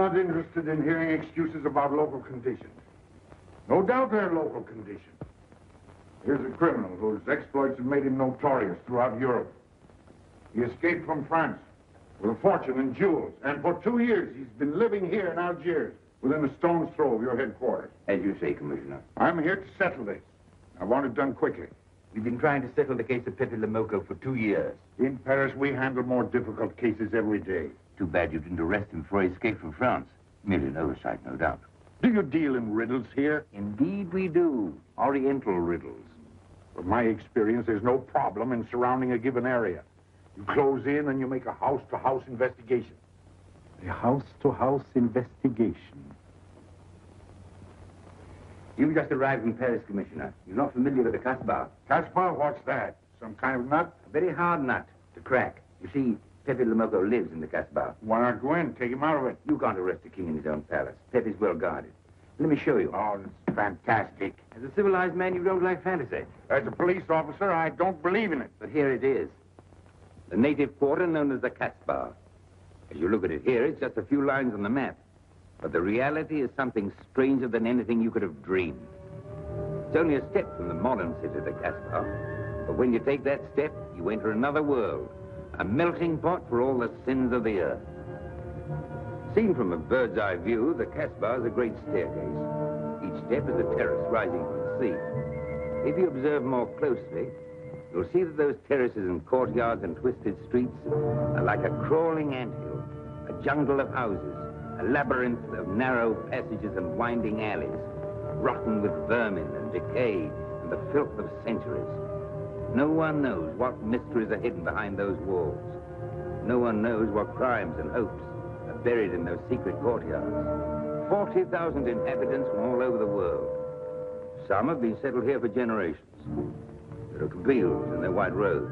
not interested in hearing excuses about local conditions. No doubt they're local conditions. Here's a criminal whose exploits have made him notorious throughout Europe. He escaped from France with a fortune in jewels, and for 2 years he's been living here in Algiers, within a stone's throw of your headquarters. As you say, Commissioner. I'm here to settle this. I want it done quickly. We've been trying to settle the case of Pepe Le Moko for 2 years. In Paris, we handle more difficult cases every day. Too bad you didn't arrest him before he escaped from France. Merely an oversight, no doubt. Do you deal in riddles here? Indeed we do. Oriental riddles. From my experience, there's no problem in surrounding a given area. You close in and you make a house-to-house investigation. A house-to-house investigation. You've just arrived in Paris, Commissioner. You're not familiar with the Casbah. Casbah? What's that? Some kind of nut? A very hard nut to crack. You see, Pepe Le Moko lives in the Casbah. Why not go in? Take him out of it. You can't arrest a king in his own palace. Pepe's well guarded. Let me show you. Oh, it's fantastic. As a civilized man, you don't like fantasy. As a police officer, I don't believe in it. But here it is. The native quarter known as the Casbah. As you look at it here, it's just a few lines on the map. But the reality is something stranger than anything you could have dreamed. It's only a step from the modern city, the Casbah. But when you take that step, you enter another world. A melting pot for all the sins of the earth. Seen from a bird's eye view, the Casbah is a great staircase. Each step is a terrace rising from the sea. If you observe more closely, you'll see that those terraces and courtyards and twisted streets are like a crawling anthill, a jungle of houses, a labyrinth of narrow passages and winding alleys, rotten with vermin and decay and the filth of centuries. No one knows what mysteries are hidden behind those walls. No one knows what crimes and hopes are buried in those secret courtyards. 40,000 inhabitants from all over the world. Some have been settled here for generations. There are Kabyles in their white robes,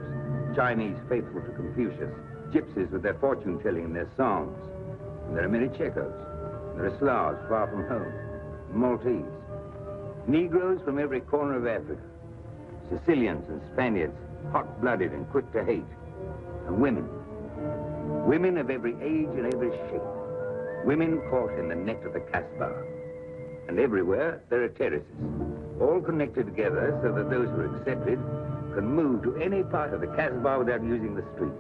Chinese faithful to Confucius, gypsies with their fortune-telling and their songs. And there are many Checos. There are Slavs far from home, Maltese, Negroes from every corner of Africa, Sicilians and Spaniards, hot-blooded and quick to hate, and women. Women of every age and every shape. Women caught in the net of the Casbah. And everywhere there are terraces, all connected together so that those who are accepted can move to any part of the Casbah without using the street.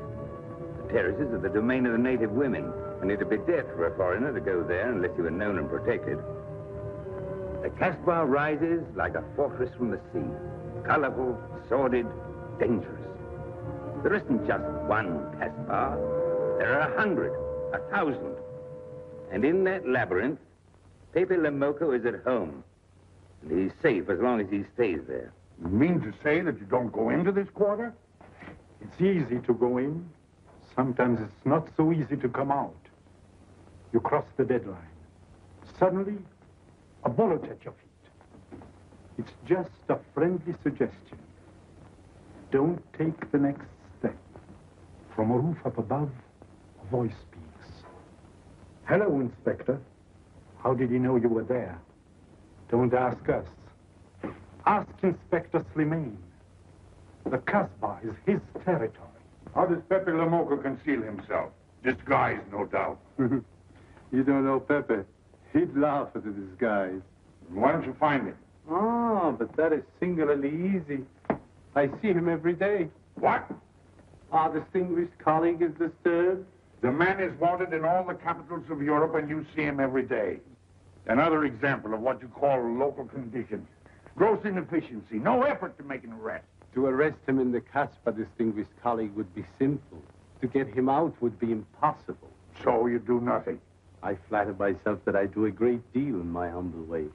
The terraces are the domain of the native women, and it'd be death for a foreigner to go there unless you were known and protected. The Casbah rises like a fortress from the sea, colorful, sordid, dangerous. There isn't just one Casbah. There are 100, 1,000. And in that labyrinth, Pepe Le Moko is at home. And he's safe as long as he stays there. You mean to say that you don't go into this quarter? It's easy to go in. Sometimes it's not so easy to come out. You cross the deadline. Suddenly, a bullet at your feet. It's just a friendly suggestion. Don't take the next step. From a roof up above, a voice speaks. Hello, Inspector. How did he know you were there? Don't ask us. Ask Inspector Slimane. The Casbah is his territory. How does Pepe Le Moko conceal himself? Disguised, no doubt. You don't know Pepe. He'd laugh at the disguise. Why don't you find him? Oh, but that is singularly easy. I see him every day. What? Our distinguished colleague is disturbed. The man is wanted in all the capitals of Europe, and you see him every day. Another example of what you call local conditions. Gross inefficiency, no effort to make an arrest. To arrest him in the Casbah, distinguished colleague, would be simple. To get him out would be impossible. So you do nothing. I flatter myself that I do a great deal in my humble way.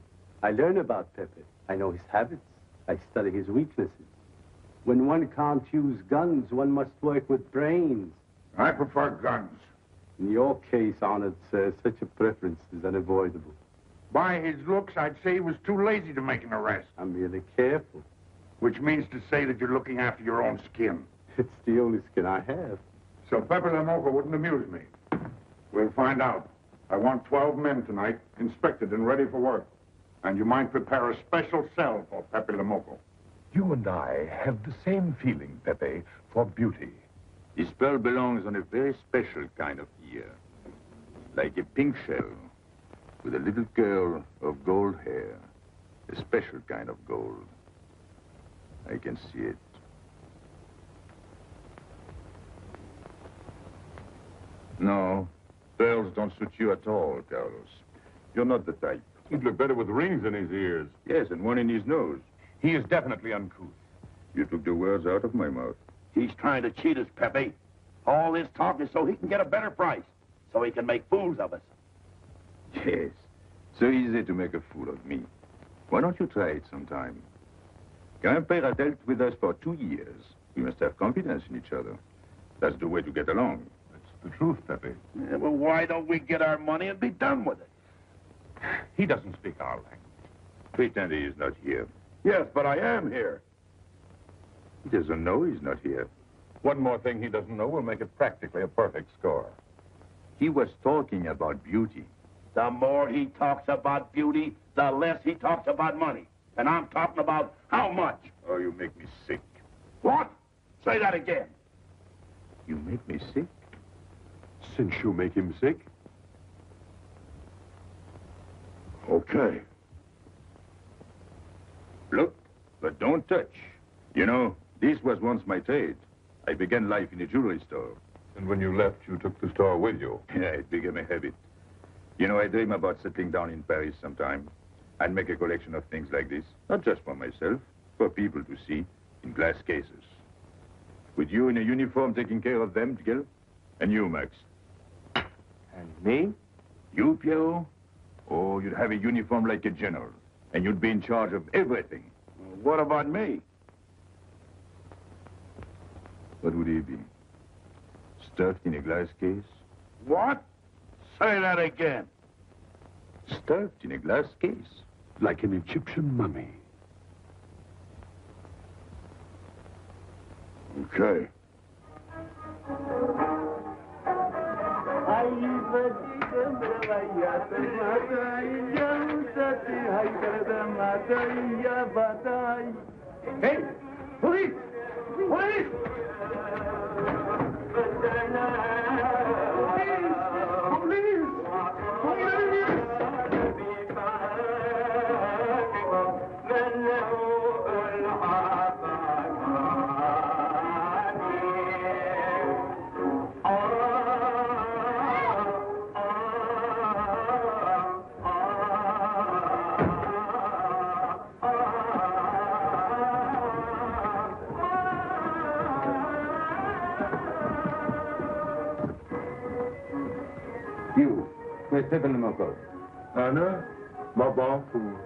I learn about Pepe. I know his habits. I study his weaknesses. When one can't use guns, one must work with brains. I prefer guns. In your case, honored sir, such a preference is unavoidable. By his looks, I'd say he was too lazy to make an arrest. I'm merely careful. Which means to say that you're looking after your own skin. It's the only skin I have. So Pepe Le Moko wouldn't amuse me. We'll find out. I want 12 men tonight, inspected and ready for work. And you might prepare a special cell for Pepe Le Moko. You and I have the same feeling, Pepe, for beauty. This pearl belongs on a very special kind of ear. Like a pink shell, with a little girl of gold hair. A special kind of gold. I can see it. No, pearls don't suit you at all, Carlos. You're not the type. He'd look better with rings in his ears. Yes, and one in his nose. He is definitely uncouth. You took the words out of my mouth. He's trying to cheat us, Pepe. All this talk is so he can get a better price, so he can make fools of us. Yes, so easy to make a fool of me. Why don't you try it sometime? Grandpère has dealt with us for 2 years. We must have confidence in each other. That's the way to get along. That's the truth, Pepe. Yeah, well, why don't we get our money and be done with it? He doesn't speak our language. Pretend he is not here. Yes, but I am here. He doesn't know he's not here. One more thing he doesn't know will make it practically a perfect score. He was talking about beauty. The more he talks about beauty, the less he talks about money. And I'm talking about how much. Oh, you make me sick. What? Say that again. You make me sick? Since you make him sick? Okay. Look, but don't touch. You know, this was once my trade. I began life in a jewelry store. And when you left, you took the store with you. Yeah, it became a habit. You know, I dream about settling down in Paris sometime. I'd make a collection of things like this. Not just for myself, for people to see, in glass cases. With you in a uniform taking care of them, Gil? And you, Max? And me? You, Pierrot? Oh, you'd have a uniform like a general. And you'd be in charge of everything. What about me? What would he be? Stuffed in a glass case? What? Say that again. Stuffed in a glass case? Like an Egyptian mummy. Okay. Hey, police! Police! You, where's Pepe Le Moko? Anna, Babaku.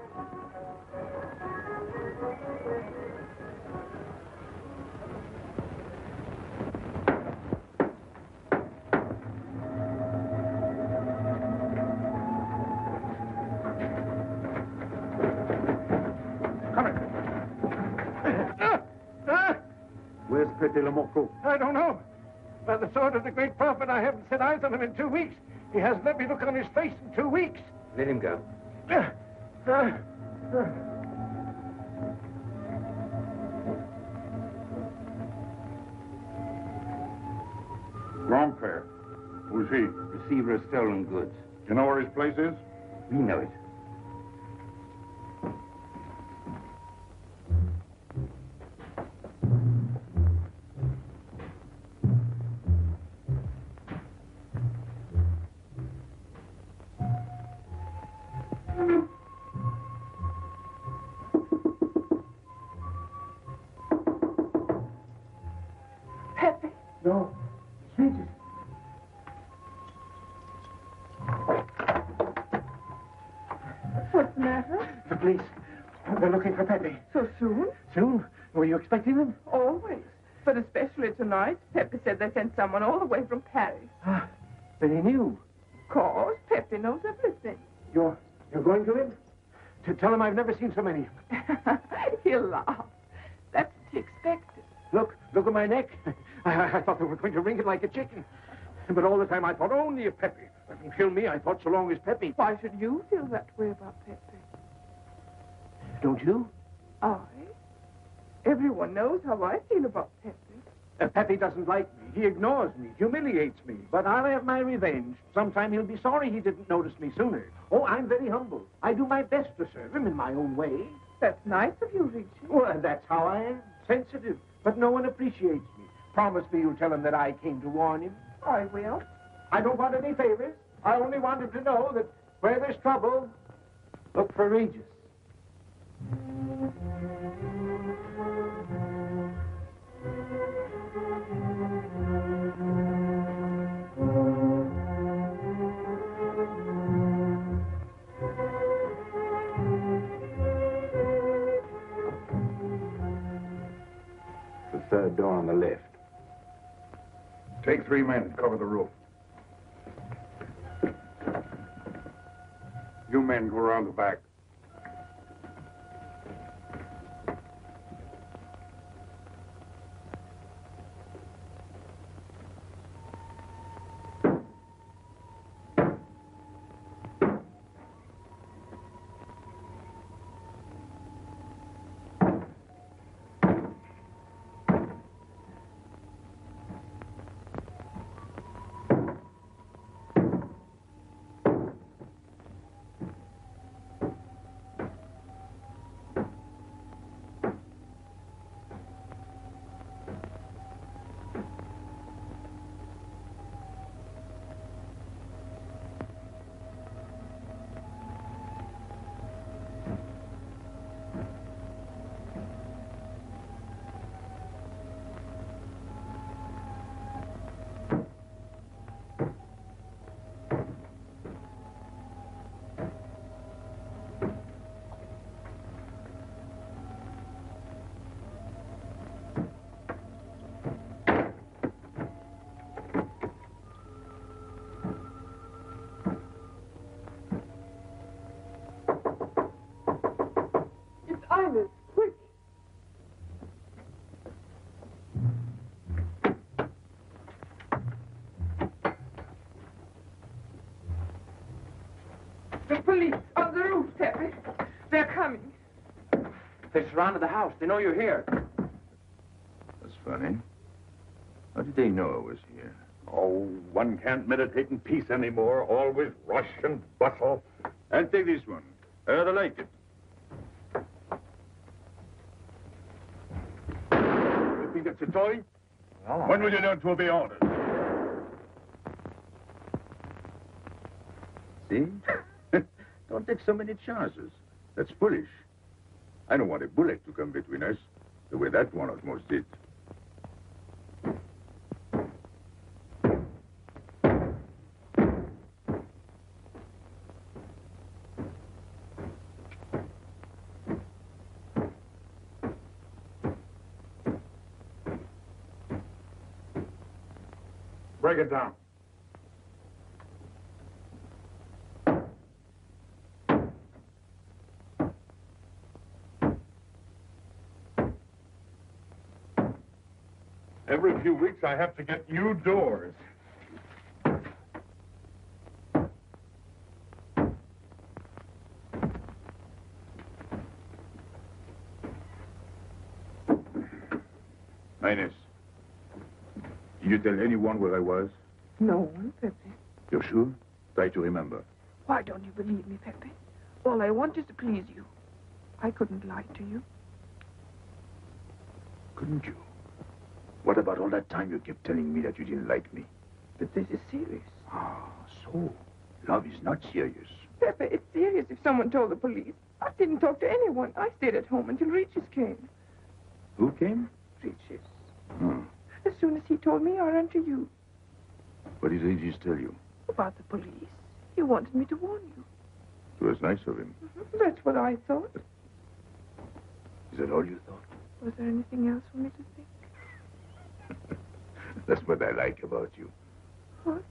Where's Pepe Le Moko? I don't know. By the sword of the great prophet, I haven't set eyes on him in 2 weeks. He hasn't let me look on his face in 2 weeks. Let him go. Grandpère. Who's he? Receiver of stolen goods. You know where his place is? We know it. Pepe. No. Strangers. What's the matter? The police. They're looking for Pepe. So soon? Soon? Were you expecting them? Always. But especially tonight. Pepe said they sent someone all the way from Paris. Ah, then he knew. Of course, Pepe knows everything. You're going to him? To tell him I've never seen so many. He'll laugh. That's what he expected. Look at my neck. I thought they were going to ring it like a chicken. But all the time I thought only of Pepe. Let them kill me, I thought so long as Pepe. Why should you feel that way about Pepe? Don't you? I? Everyone knows how I feel about Pepe. Pepe doesn't like me. He ignores me, humiliates me, but I'll have my revenge. Sometime he'll be sorry he didn't notice me sooner. Oh, I'm very humble. I do my best to serve him in my own way. That's nice of you, Richie. Well, that's how I am. Sensitive. But no one appreciates me. Promise me you'll tell him that I came to warn him. I will. I don't want any favors. I only want him to know that where there's trouble, look for Regis. The third door on the left. Take 3 men to cover the roof. You men go around the back. Quick. The police on the roof, Pepe. They're coming. They surrounded the house. They know you're here. That's funny. How did they know I was here? Oh, one can't meditate in peace anymore. Always rush and bustle. I'll take this one. I rather like it. You think it's a toy? When will you learn to obey orders? See? Don't take so many chances. That's foolish. I don't want a bullet to come between us, the way that one almost did. Break it down. Every few weeks, I have to get new doors. Highness, did you tell anyone where I was? No one, Pepe. You're sure? Try to remember. Why don't you believe me, Pepe? All I want is to please you. I couldn't lie to you. Couldn't you? What about all that time you kept telling me that you didn't like me? But this is serious. Ah, so love is not serious. Pepe, it's serious if someone told the police. I didn't talk to anyone. I stayed at home until Regis came. Who came? Regis. Hmm. As soon as he told me, I ran to you. What did Regis tell you? About the police. He wanted me to warn you. It was nice of him. That's what I thought. Is that all you thought? Was there anything else for me to think? That's what I like about you. What?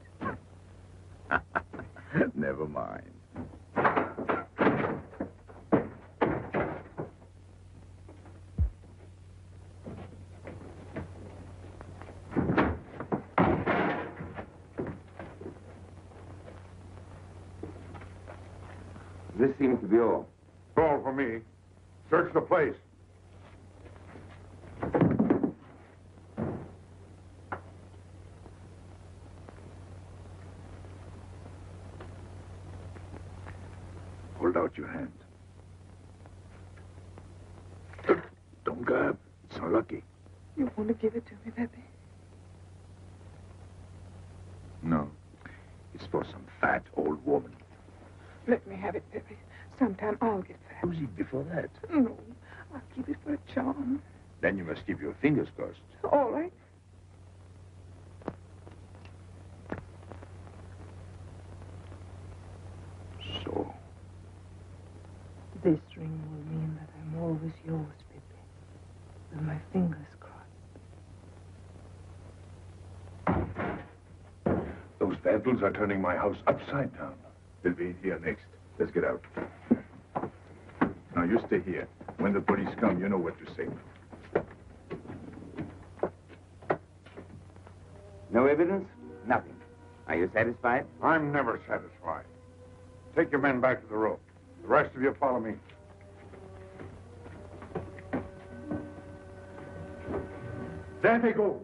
Never mind. This seems to be all. All for me. Search the place. lucky. You want to give it to me, Pepe? No. It's for some fat old woman. Let me have it, Pepe. Sometime I'll get fat. Use it before that. No, I'll keep it for a charm. Then you must keep your fingers crossed. All right. So, This ring will mean that I'm always yours, Pepe. With my fingers crossed. those vandals are turning my house upside down. They'll be in here next. Let's get out. Now, you stay here. When the police come, you know what to say. No evidence? Nothing. Are you satisfied? I'm never satisfied. Take your men back to the road. The rest of you follow me. There they go.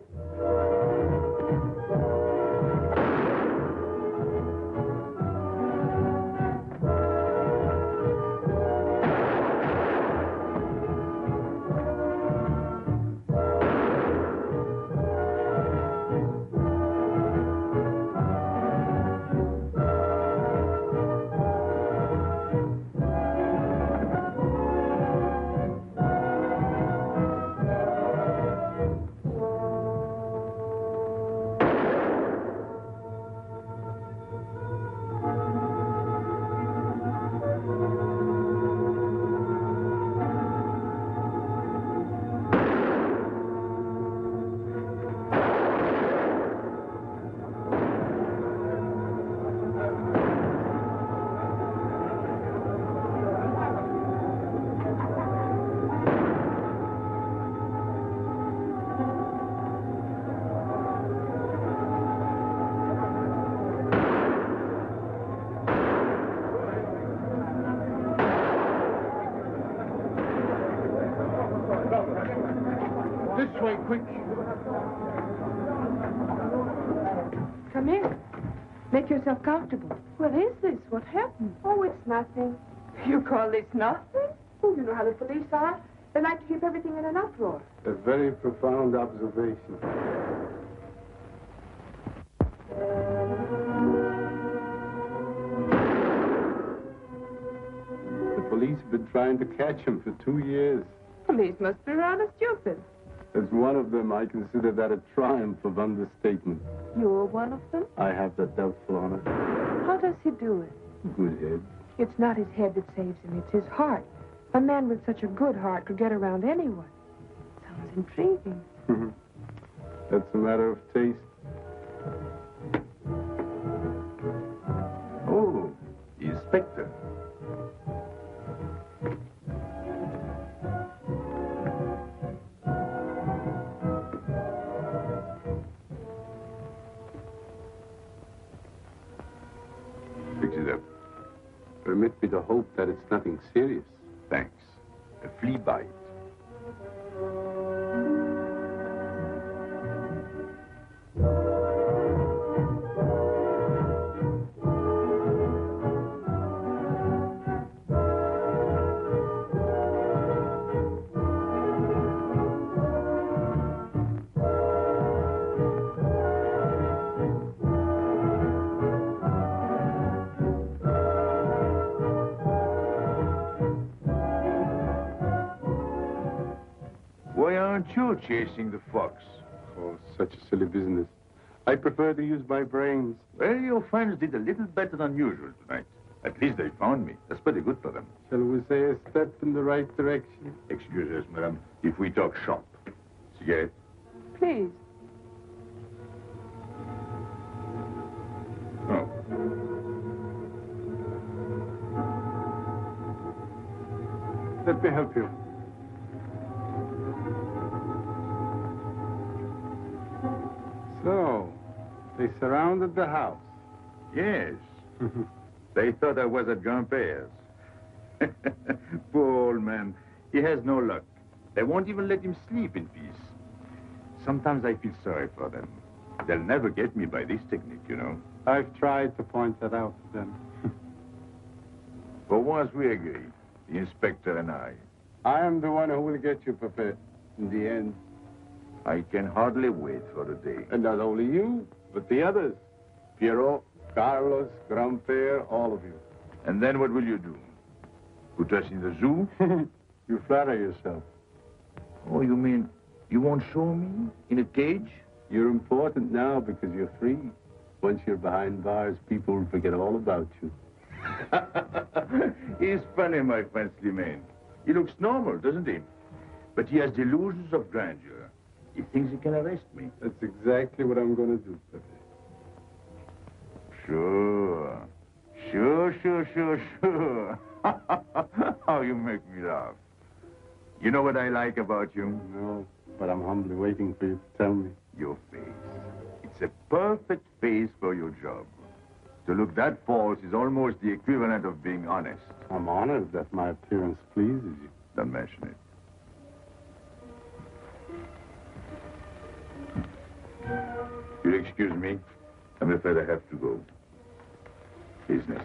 This way, quick. Come in. Make yourself comfortable. What is this? What happened? Oh, it's nothing. You call this nothing? Oh, you know how the police are. They like to keep everything in an uproar. A very profound observation. The police have been trying to catch him for 2 years. Police must be rather stupid. As one of them, I consider that a triumph of understatement. You're one of them? I have that doubtful honor. How does he do it? Good head. It's not his head that saves him, it's his heart. A man with such a good heart could get around anyone. Sounds intriguing. That's a matter of taste. Oh, the inspector. Fix it up. Permit me to hope that it's nothing serious. Thanks. A flea bite. Why aren't you chasing the fox? Oh, such a silly business. I prefer to use my brains. Well, your friends did a little better than usual tonight. At least they found me. That's pretty good for them. Shall we say a step in the right direction? Excuse us, madam, if we talk shop. Cigarette? Please. Oh. Let me help you. So, they surrounded the house. Yes. They thought I was at Grandpère's. Poor old man. He has no luck. They won't even let him sleep in peace. Sometimes I feel sorry for them. They'll never get me by this technique, you know. I've tried to point that out to them. For once we agree, the inspector and I. I am the one who will get you, Pepe. in the end. I can hardly wait for the day. And not only you, but the others. Piero, Carlos, Grandpère, all of you. And then what will you do? Put us in the zoo? You flatter yourself. Oh, you mean you won't show me in a cage? You're important now because you're free. Once you're behind bars, people will forget all about you. He's funny, my friend Slimane. He looks normal, doesn't he? But he has delusions of grandeur. He thinks he can arrest me. That's exactly what I'm going to do, Pepe. Sure. Sure. How you make me laugh. You know what I like about you? No, but I'm humbly waiting for you to tell me. Your face. It's a perfect face for your job. To look that false is almost the equivalent of being honest. I'm honored that my appearance pleases you. Don't mention it. You'll excuse me. I'm afraid I have to go. Business.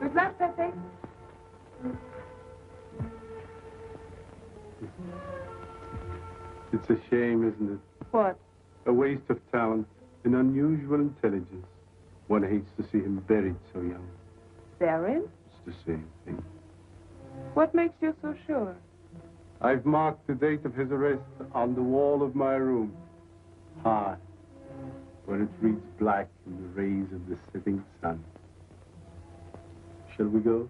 Good luck, Pepe. It's a shame, isn't it? What? A waste of talent, an unusual intelligence. One hates to see him buried so young. Buried? It's the same thing. What makes you so sure? I've marked the date of his arrest on the wall of my room. High, where it reads black in the rays of the setting sun. Shall we go?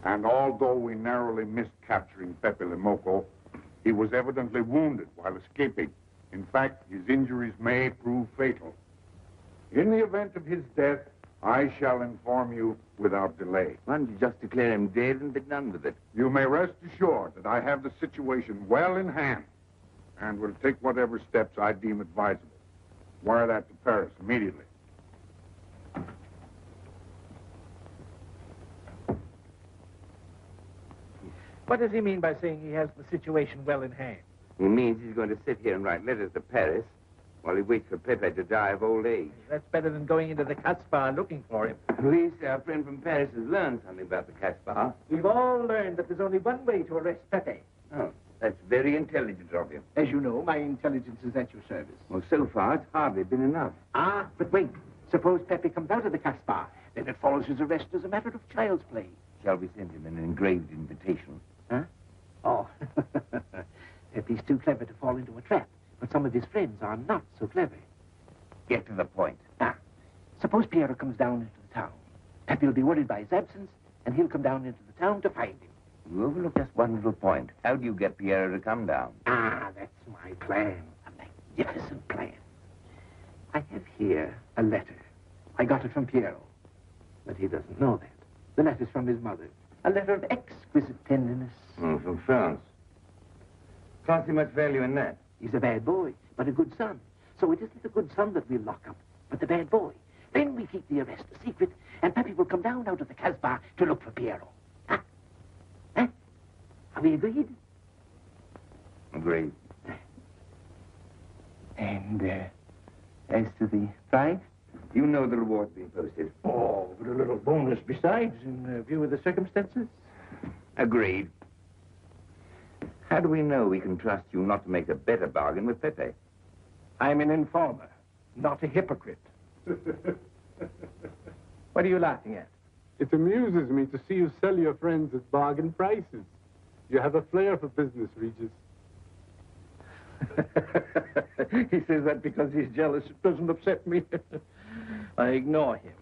And although we narrowly missed capturing Pepe Le Moko, he was evidently wounded while escaping. In fact, his injuries may prove fatal. In the event of his death, I shall inform you without delay. Why don't you just declare him dead and be done with it? You may rest assured that I have the situation well in hand and will take whatever steps I deem advisable. Wire that to Paris immediately. What does he mean by saying he has the situation well in hand? He means he's going to sit here and write letters to Paris while he waits for Pepe to die of old age. That's better than going into the Casbah looking for him. At least our friend from Paris has learned something about the Casbah. We've all learned that there's only one way to arrest Pepe. Oh, that's very intelligent of you. As you know, my intelligence is at your service. Well, so far, it's hardly been enough. Ah, but wait. Suppose Pepe comes out of the Casbah. Then it follows his arrest as a matter of child's play. Shall we send him an engraved invitation? Huh? Oh. Pepe's too clever to fall into a trap. But some of his friends are not so clever. Get to the point. Now, suppose Piero comes down into the town. Pepe will be worried by his absence, and he'll come down into the town to find him. You overlook just one little point. How do you get Piero to come down? Ah, that's my plan. A magnificent plan. I have here a letter. I got it from Piero. But he doesn't know that. The letter's from his mother. A letter of exquisite tenderness. Oh, from France. Can't see much value in that. He's a bad boy, but a good son. So it isn't the good son that we'll lock up, but the bad boy. Then we keep the arrest a secret, and Pepe will come down out of the Casbah to look for Piero. Huh? Huh? Are we agreed? Agreed. And, as to the prize? You know the reward's been posted. Oh, but a little bonus besides, in view of the circumstances. Agreed. How do we know we can trust you not to make a better bargain with Pepe? I'm an informer, not a hypocrite. What are you laughing at? It amuses me to see you sell your friends at bargain prices. You have a flair for business, Regis. He says that because he's jealous. It doesn't upset me. I ignore him.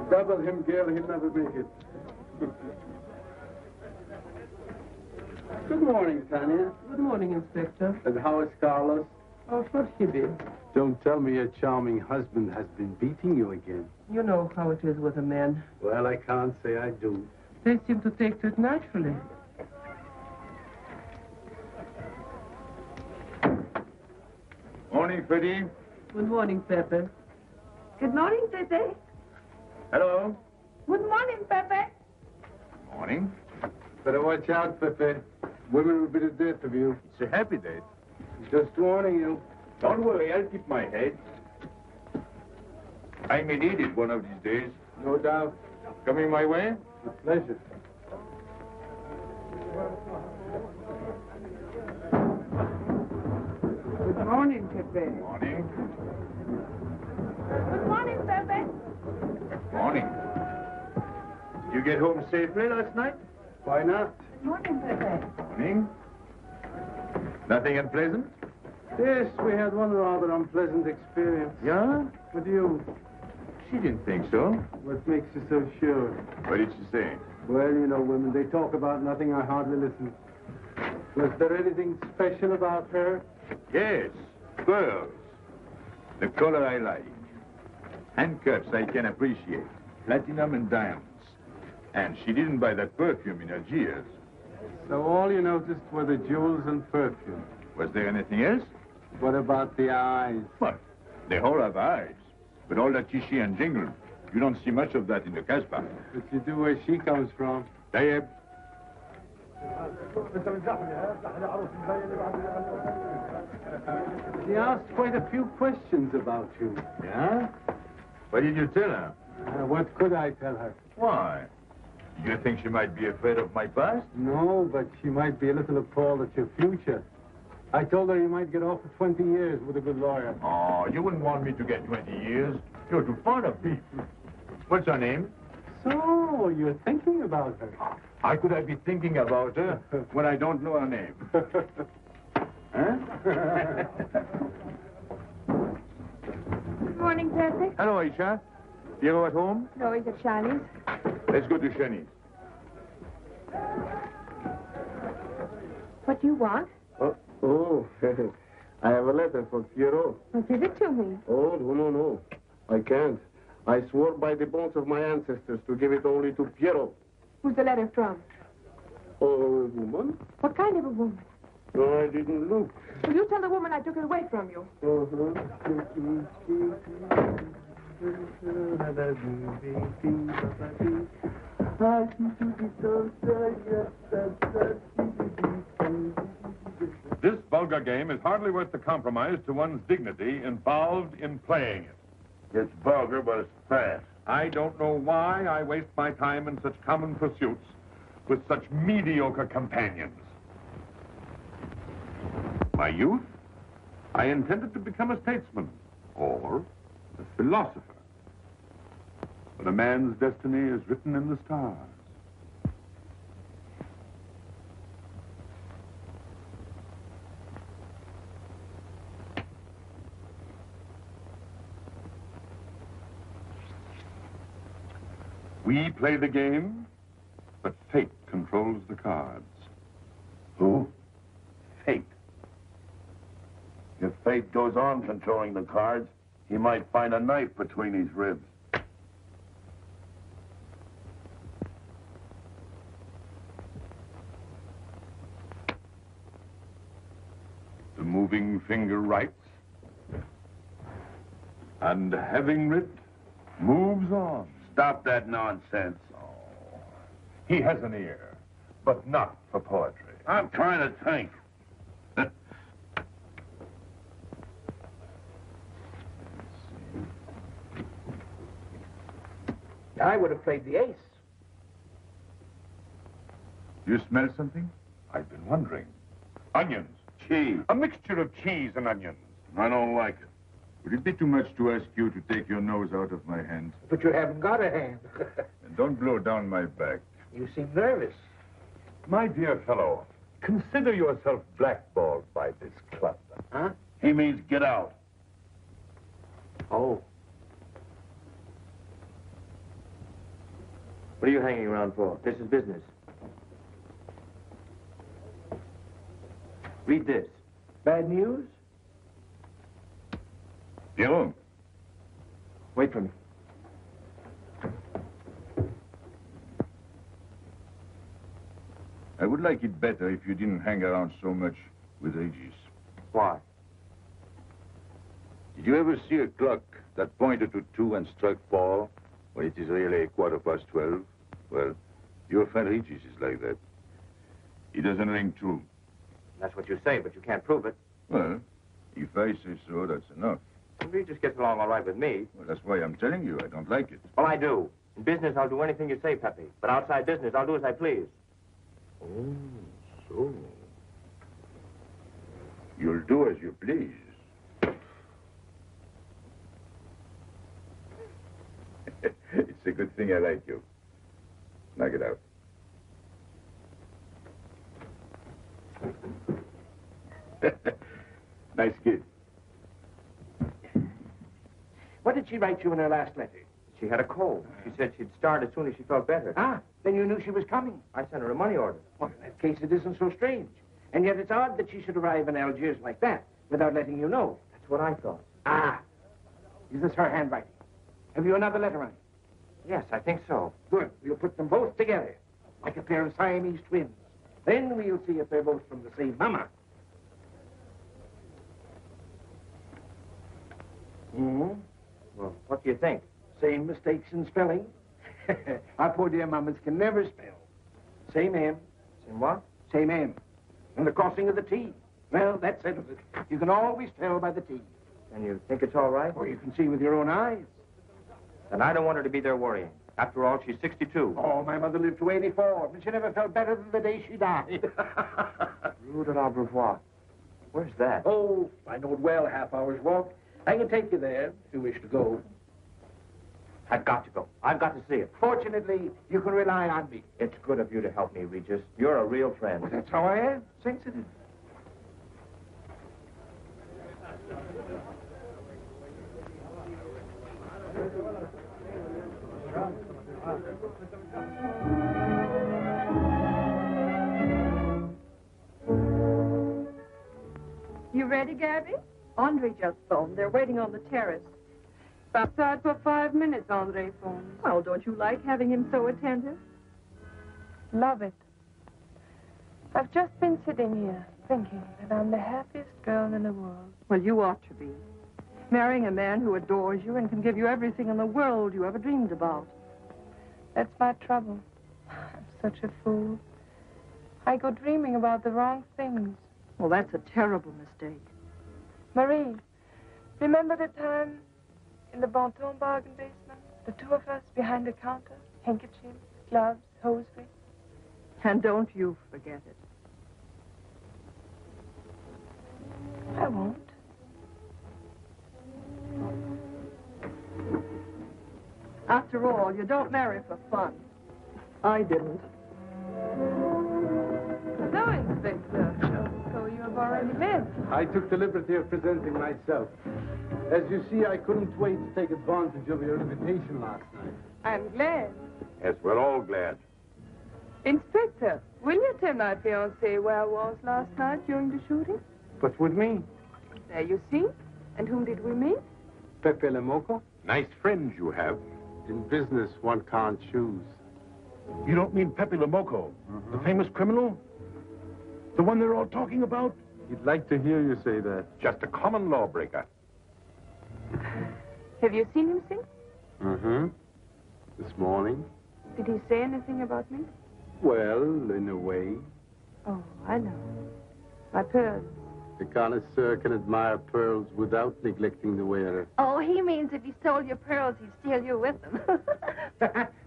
Double him, Gail, he'll never make it. Good morning, Tanya. Good morning, Inspector. And how is Carlos? Oh, what he did. Don't tell me your charming husband has been beating you again. You know how it is with a man. Well, I can't say I do. They seem to take to it naturally. Morning, Freddie. Good morning, Pepe. Good morning, Pepe. Hello. Good morning, Pepe. Morning. Better watch out, Pepe. Women will be the death of you. It's a happy day. Just warning you. Don't worry, I'll keep my head. I may need it one of these days. No doubt. Coming my way? With pleasure. Good morning, Pepe. Morning. Good morning, Pepe. Morning. Did you get home safely last night? Why not? Good morning, Pepe. Morning. Nothing unpleasant? Yes, we had one rather unpleasant experience. Yeah? With you. She didn't think so. What makes you so sure? What did she say? Well, you know, women, they talk about nothing. I hardly listen. Was there anything special about her? Yes, pearls. The color I like. Handcuffs I can appreciate. Platinum and diamonds. And she didn't buy that perfume in Algiers. So all you noticed were the jewels and perfume. Was there anything else? What about the eyes? What? They all have eyes. But all that chichi and jingle, you don't see much of that in the Casbah. But you do where she comes from. Tayyib. She asked quite a few questions about you. Yeah? What did you tell her? What could I tell her? Why? You think she might be afraid of my past? No, but she might be a little appalled at your future. I told her you might get off for 20 years with a good lawyer. Oh, you wouldn't want me to get 20 years. You're too fond of people. What's her name? So, you're thinking about her. How could I be thinking about her when I don't know her name? Huh? Good morning, Pepe. Hello, Aisha. Piero at home? No, he's at Shani's. Let's go to Shani's. What do you want? Oh, I have a letter for Piero. Well, give it to me. Oh, no. I can't. I swore by the bones of my ancestors to give it only to Piero. Who's the letter from? Oh, woman? What kind of a woman? No, I didn't look. Will you tell the woman I took it away from you? This vulgar game is hardly worth the compromise to one's dignity involved in playing it. It's vulgar, but it's fast. I don't know why I waste my time in such common pursuits with such mediocre companions. My youth, I intended to become a statesman or a philosopher. But a man's destiny is written in the stars. We play the game, but fate controls the cards. Who? Fate. If fate goes on controlling the cards, he might find a knife between his ribs. The moving finger writes, and having writ, moves on. Stop that nonsense. He has an ear, but not for poetry. I'm trying to think. I would have played the ace. You smell something? I've been wondering. Onions. Cheese. A mixture of cheese and onions. I don't like it. Would it be too much to ask you to take your nose out of my hand? But you haven't got a hand. And don't blow down my back. You seem nervous. My dear fellow, consider yourself blackballed by this club. Huh? He means get out. Oh. What are you hanging around for? This is business. Read this. Bad news? Piero, Wait for me. I would like it better if you didn't hang around so much with Aegis. Why? Did you ever see a clock that pointed to 2 and struck 4 when it is really 12:15? Well, your friend Regis is like that. He doesn't ring true. That's what you say, but you can't prove it. Well, if I say so, that's enough. He just gets along all right with me. Well, that's why I'm telling you I don't like it. Well, I do. In business, I'll do anything you say, Pepe. But outside business, I'll do as I please. Oh, so. You'll do as you please. It's a good thing I like you. Knock it out. Nice kid. What did she write you in her last letter? She had a cold. She said she'd start as soon as she felt better. Ah, then you knew she was coming. I sent her a money order. Well, in that case, it isn't so strange. And yet it's odd that she should arrive in Algiers like that without letting you know. That's what I thought. Ah, is this her handwriting? Have you another letter on it? Yes, I think so. Good. We'll put them both together, like a pair of Siamese twins. Then we'll see if they're both from the same mama. Mm-hmm. Well, what do you think? Same mistakes in spelling. Our poor dear mamas can never spell. Same M. Same what? Same M. And the crossing of the T. Well, that settles it. You can always tell by the T. And you think it's all right? Or you can see with your own eyes. Then I don't want her to be there worrying. After all, she's 62. Oh, my mother lived to 84, and she never felt better than the day she died. Rue de l'Abreuvoir. Where's that? Oh, I know it well, a half-hour's walk. I can take you there if you wish to go. I've got to go. I've got to see it. Fortunately, you can rely on me. It's good of you to help me, Regis. You're a real friend. Well, that's how I am. Sensitive. You ready, Gabby? Andre just phoned. They're waiting on the terrace. Outside for 5 minutes, Andre phoned. Well, don't you like having him so attentive? Love it. I've just been sitting here thinking that I'm the happiest girl in the world. Well, you ought to be. Marrying a man who adores you and can give you everything in the world you ever dreamed about. That's my trouble. I'm such a fool. I go dreaming about the wrong things. Well, that's a terrible mistake. Marie, remember the time in the Bonton bargain basement? The two of us behind the counter? Handkerchiefs, gloves, hosiery. And don't you forget it. I won't. After all, you don't marry for fun. I didn't. So, Inspector, so you have already met. I took the liberty of presenting myself. As you see, I couldn't wait to take advantage of your invitation last night. I'm glad. Yes, we're all glad. Inspector, will you tell my fiancé where I was last night during the shooting? But with me, There you see. And whom did we meet? Pepe Le Moko. Nice friends you have. In business, one can't choose. You don't mean Pepe Le Moko, the famous criminal? The one they're all talking about? He'd like to hear you say that. Just a common lawbreaker. Have you seen him since? Mm-hmm. This morning? Did he say anything about me? Well, in a way. Oh, I know. My pearls. The connoisseur can admire pearls without neglecting the wearer. Oh, he means if he stole your pearls, he'd steal you with them.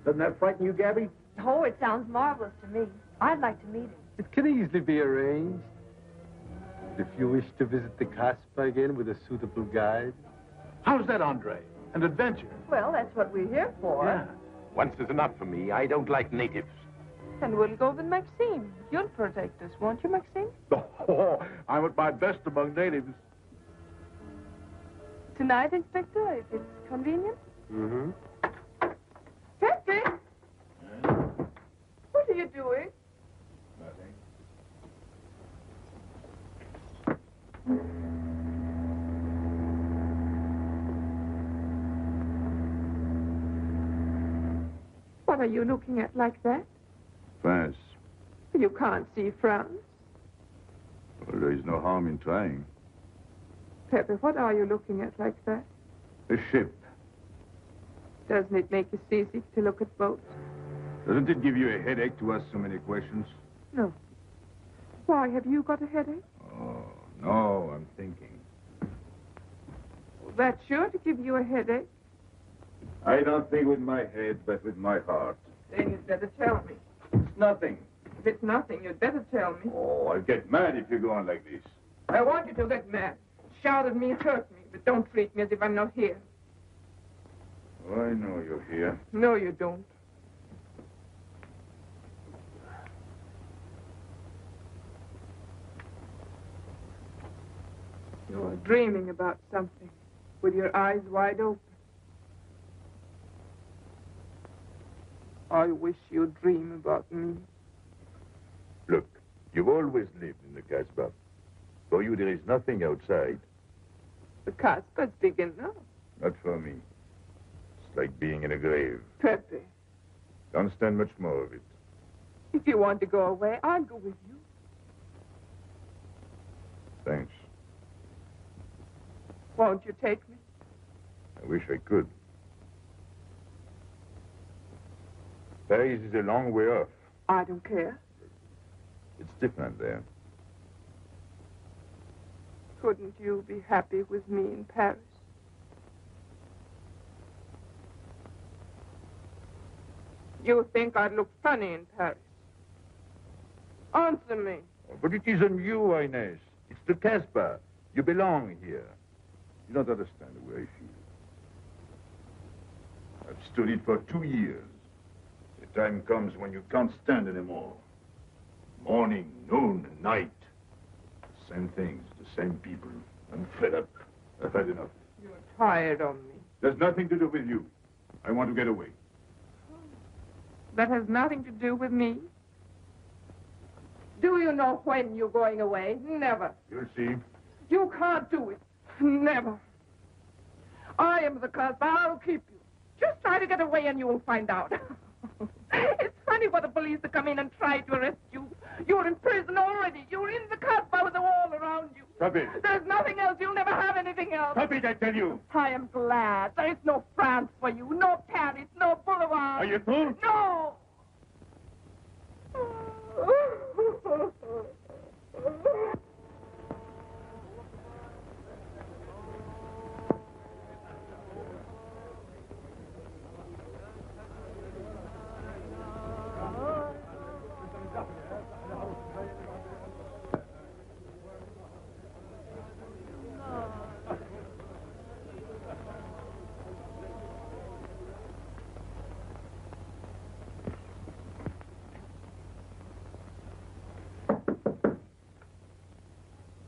Doesn't that frighten you, Gabby? Oh, it sounds marvelous to me. I'd like to meet him. It can easily be arranged. If you wish to visit the Casbah again with a suitable guide. How's that, Andre? An adventure? Well, that's what we're here for. Yeah. Once is enough for me. I don't like natives. And we'll go with Maxime. You'll protect us, won't you, Maxime? Oh, I'm at my best among natives. Tonight, Inspector, if it's convenient. Mm-hmm. Pepe! What are you doing? What are you looking at like that? France. You can't see France. Well, there is no harm in trying. Pepe, what are you looking at like that? A ship. Doesn't it make you seasick to look at boats? Doesn't it give you a headache to ask so many questions? No. Why, have you got a headache? Oh, no, I'm thinking. Well, that's sure to give you a headache. I don't think with my head, but with my heart. Then you'd better tell me. It's nothing. If it's nothing, you'd better tell me. Oh, I'll get mad if you go on like this. I want you to get mad. Shout at me, hurt me, but don't treat me as if I'm not here. Oh, I know you're here. No, you don't. You're dreaming about something with your eyes wide open. I wish you'd dream about me. Look, you've always lived in the Casbah. For you, there is nothing outside. The Casbah's big enough. Not for me. It's like being in a grave. Pepe, Don't stand much more of it. if you want to go away, I'll go with you. Thanks. Won't you take me? I wish I could. Paris is a long way off. I don't care. It's different there. Couldn't you be happy with me in Paris? You think I'd look funny in Paris? Answer me. But it isn't you, Inez. It's the Casbah. You belong here. You don't understand the way I feel. I've stood it for 2 years. The time comes when you can't stand anymore. Morning, noon, and night. The same things, the same people. I'm fed up. I've had enough. You're tired of me. There's nothing to do with you. I want to get away. That has nothing to do with me. Do you know when you're going away? Never. You'll see. You can't do it. Never. I am the Casbah. I'll keep you. Just try to get away and you'll find out. It's funny for the police to come in and try to arrest you. You're in prison already. You're in the Casbah with a wall around you. Stop it. There's nothing else. You'll never have anything else. Stop it, I tell you. I am glad. There is no France for you. No Paris. No Boulevard. Are you through? No.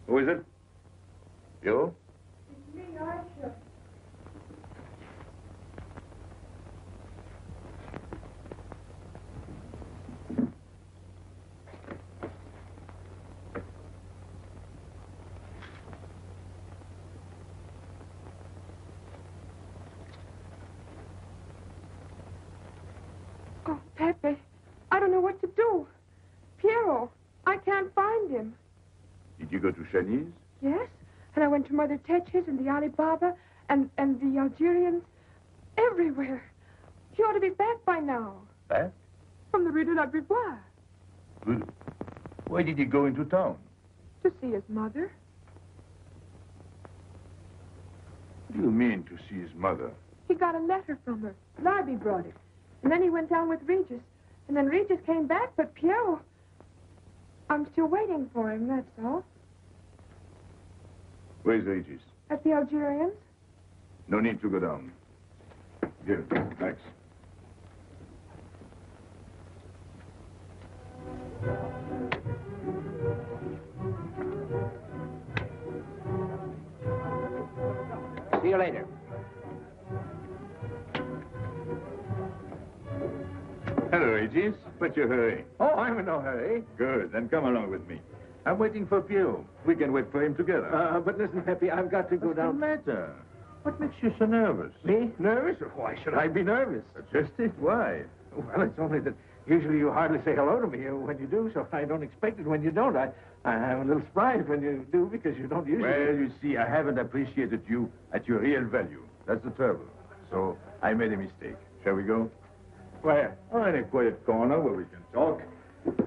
Who is it? You? It's me, Argel. Oh, Pepe, I don't know what to do. Piero, I can't find him. Did you go to Chinese? Yes, and I went to Mother Tetch's and the Alibaba and the Algerians. Everywhere. He ought to be back by now. Back? From the Rue de la Beauvoir. Good. Why did he go into town? To see his mother. What do you mean, to see his mother? He got a letter from her. Larby brought it. And then he went down with Regis. And then Regis came back, but Piero... I'm still waiting for him, that's all. Where's Regis? At the Algerians? No need to go down. Here, thanks. See you later. Hello, Regis. What's your hurry? Oh, I'm in no hurry. Good. Then come along with me. I'm waiting for Piero. We can wait for him together. But listen, Pepe, I've got to go What's down. the matter? What makes you so nervous? Me? Nervous? Why should I be nervous? Just it. Why? Well, it's only that Usually you hardly say hello to me when you do, so I don't expect it when you don't. I'm a little surprised when you do because you don't usually. Well, you see, I haven't appreciated you at your real value. That's the trouble. So I made a mistake. Shall we go? Where? Oh, in a quiet corner where we can talk.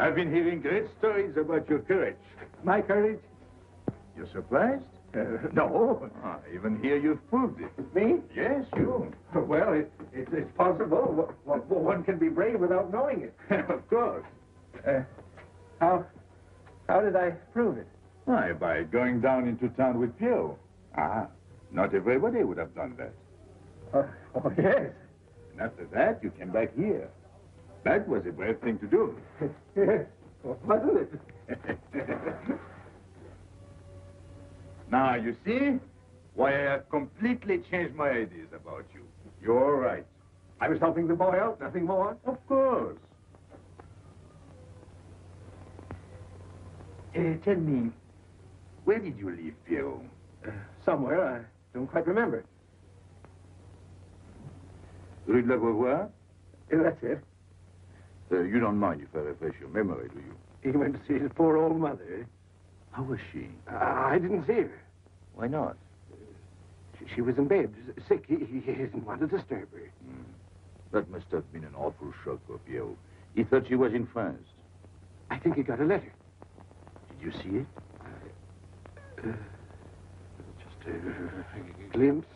I've been hearing great stories about your courage. My courage? You're surprised? No. I even hear you've proved it. Me? Yes, you. Well, it's possible. One can be brave without knowing it. Of course. How did I prove it? Why, by going down into town with Pierre. Not everybody would have done that. Oh, yes. And after that, you came back here. That was a brave thing to do. Yes. Wasn't it? Now, you see why I have completely changed my ideas about you. You're right. I was helping the boy out, nothing more. Of course. Tell me, where did you leave Pierre? Somewhere, I don't quite remember. Rue de la Beauvoir? That's it. You don't mind if I refresh your memory, do you? He went to see his poor old mother. How was she? I didn't see her. Why not? She was in bed, sick. He didn't want to disturb her. That must have been an awful shock for Pierre. He thought she was in France. I think he got a letter. Did you see it? Just a glimpse.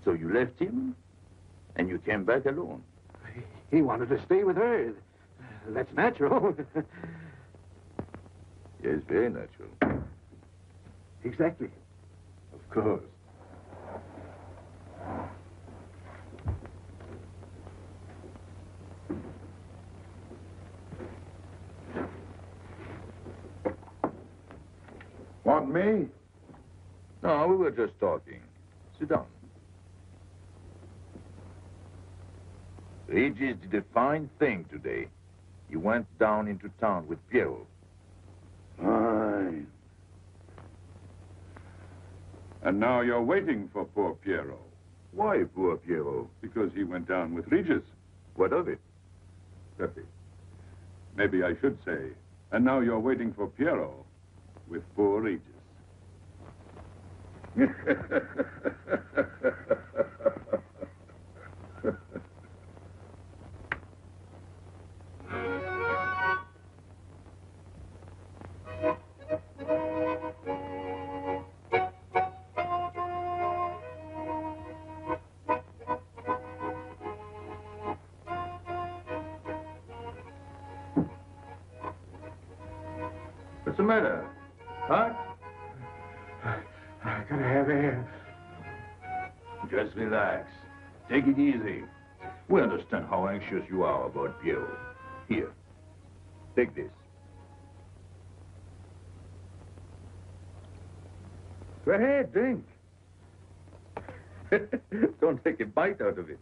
So you left him, and you came back alone? He wanted to stay with her. That's natural. Yes, very natural. Exactly. Of course. Want me? No, we were just talking. Sit down. Regis did a fine thing today. He went down into town with Pierre. Fine. And now you're waiting for poor Piero. Why poor Piero? Because he went down with Regis. What of it? Pepe. Maybe I should say, and now you're waiting for Piero with poor Regis. What's the matter? Huh? I gotta have air. Just relax. Take it easy. We understand how anxious you are about Piero. Here, take this. Go ahead, drink. Don't take a bite out of it.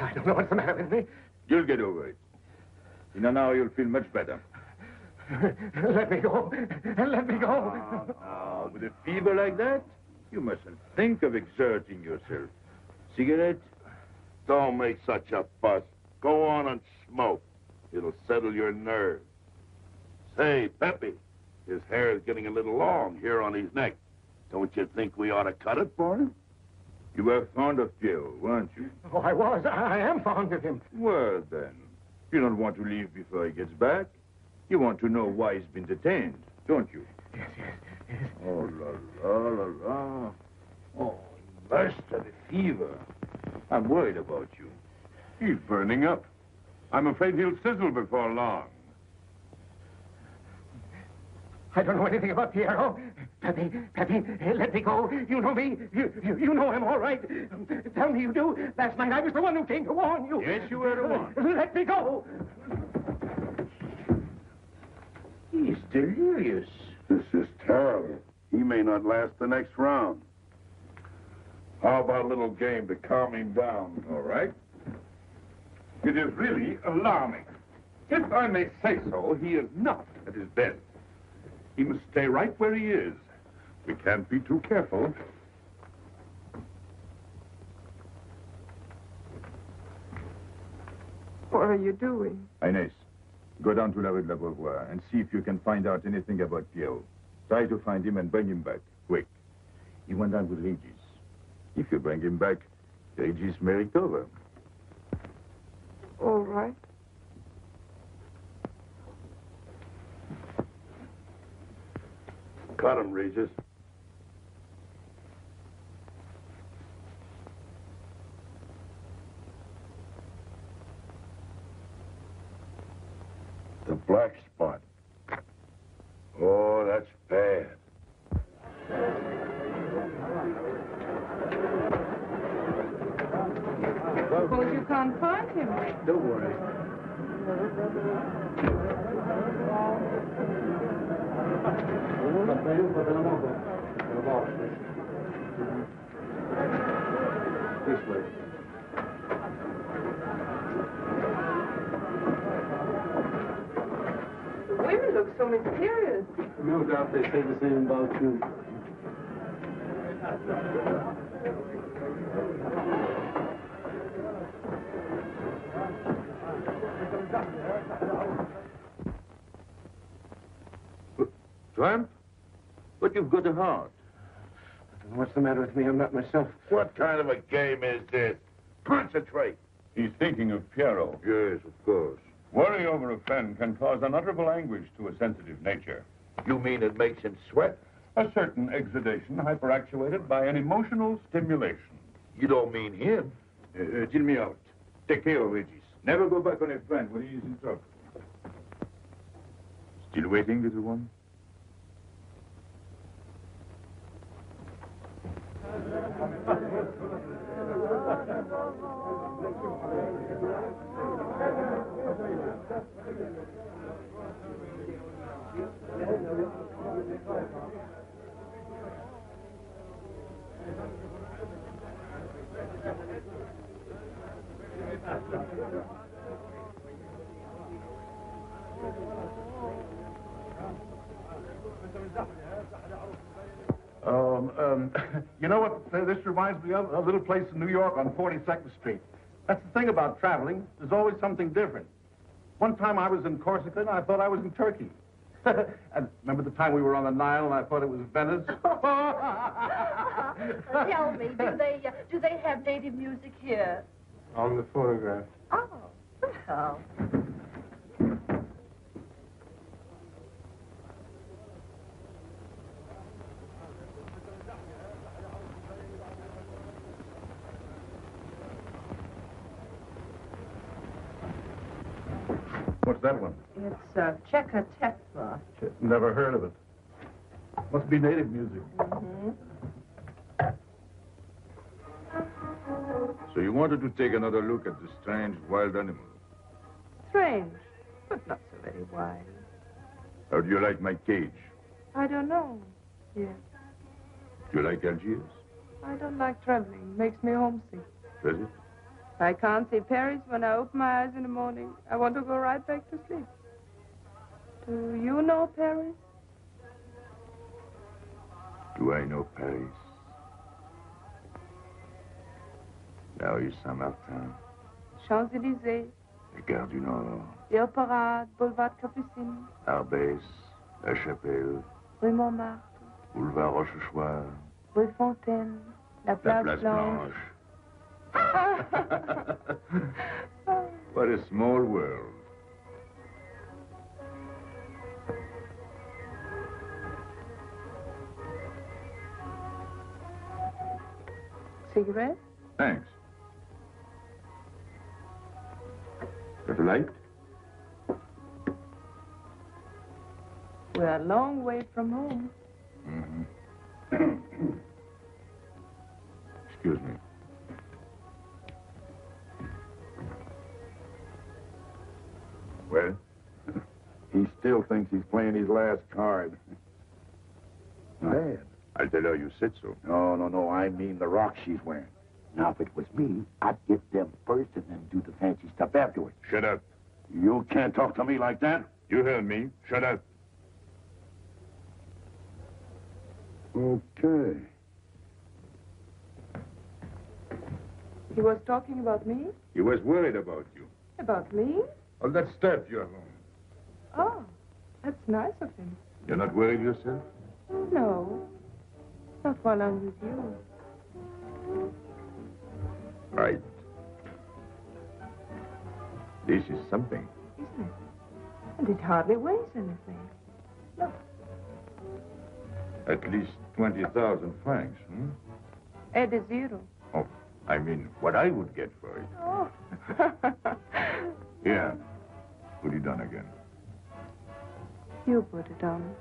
I don't know what's the matter with me. You'll get over it. In an hour, you'll feel much better. Let me go. Let me go. With a fever like that, you mustn't think of exerting yourself. Cigarette? Don't make such a fuss. Go on and smoke. It'll settle your nerves. Say, Pepe, his hair is getting a little long here on his neck. Don't you think we ought to cut it for him? You were fond of Piero, weren't you? Oh, I was. I am fond of him. Well, then, you don't want to leave before he gets back. You want to know why he's been detained, don't you? Yes. Oh, la, la, la, la. Oh, burst of the fever. I'm worried about you. He's burning up. I'm afraid he'll sizzle before long. I don't know anything about Piero. Pepe, let me go. You know me. You know I'm all right. Tell me you do. Last night I was the one who came to warn you. Yes, you were the one. Let me go. He's delirious. This is terrible. He may not last the next round. How about a little game to calm him down, all right? It is really alarming. If I may say so, he is not at his best. He must stay right where he is. We can't be too careful. What are you doing? Inés, go down to la rue de la Beauvoir and see if you can find out anything about Pierrot. Try to find him and bring him back, quick. He went down with Regis. If you bring him back, Regis married over. All right. Cut him, Regis. The black spot. Oh, that's bad. Suppose you can't find him. Don't worry. This way. The women look so mysterious. No doubt they say the same about you. Tramp? But you've got a heart. I don't know what's the matter with me. I'm not myself. What kind of a game is this? Concentrate. He's thinking of Pierrot. Yes, of course. Worry over a friend can cause unutterable anguish to a sensitive nature. You mean it makes him sweat? A certain exudation hyperactuated by an emotional stimulation. You don't mean him? Deal me out. Take care of Regis. Never go back on a friend when he is in trouble. Still waiting, little one? You know what this reminds me of? A little place in New York on 42nd Street. That's the thing about traveling. There's always something different. One time I was in Corsica and I thought I was in Turkey. And remember the time we were on the Nile and I thought it was Venice? Tell me, do they have native music here? On the photograph. Oh, well. What's that one? It's Checker Tesla. Never heard of it. Must be native music. Mm-hmm. So you wanted to take another look at the strange wild animal. Strange, but not so very wild. How do you like my cage? I don't know. Yes. Do you like Algiers? I don't like traveling. Makes me homesick. Does it? I can't see Paris when I open my eyes in the morning. I want to go right back to sleep. Do you know Paris? Do I know Paris? La rue Saint-Martin, Champs-Élysées, la Gare du Nord, the Opéra, Boulevard Capucine, Arbès, La Chapelle, Rue Montmartre, Boulevard Rochechouart, Rue Fontaine, la La Place Place Blanche. What a small world. Cigarette? Thanks. Got a light? We're a long way from home. Mm-hmm. Excuse me. Well, he still thinks he's playing his last card. Bad. I'll tell her you said so. No. I mean the rock she's wearing. Now, if it was me, I'd get them first and then do the fancy stuff afterwards. Shut up. You can't talk to me like that. You heard me. Shut up. Okay. He was talking about me? He was worried about you. About me? All that stuff you have on. Oh, that's nice of him. You're not worried yourself? No. Not while I'm with you. Right. This is something. Isn't it? And it hardly weighs anything. Look. At least 20,000 francs, hmm? Add a zero. Oh, I mean, what I would get for it. Oh. Here. Put it on again. You put it on.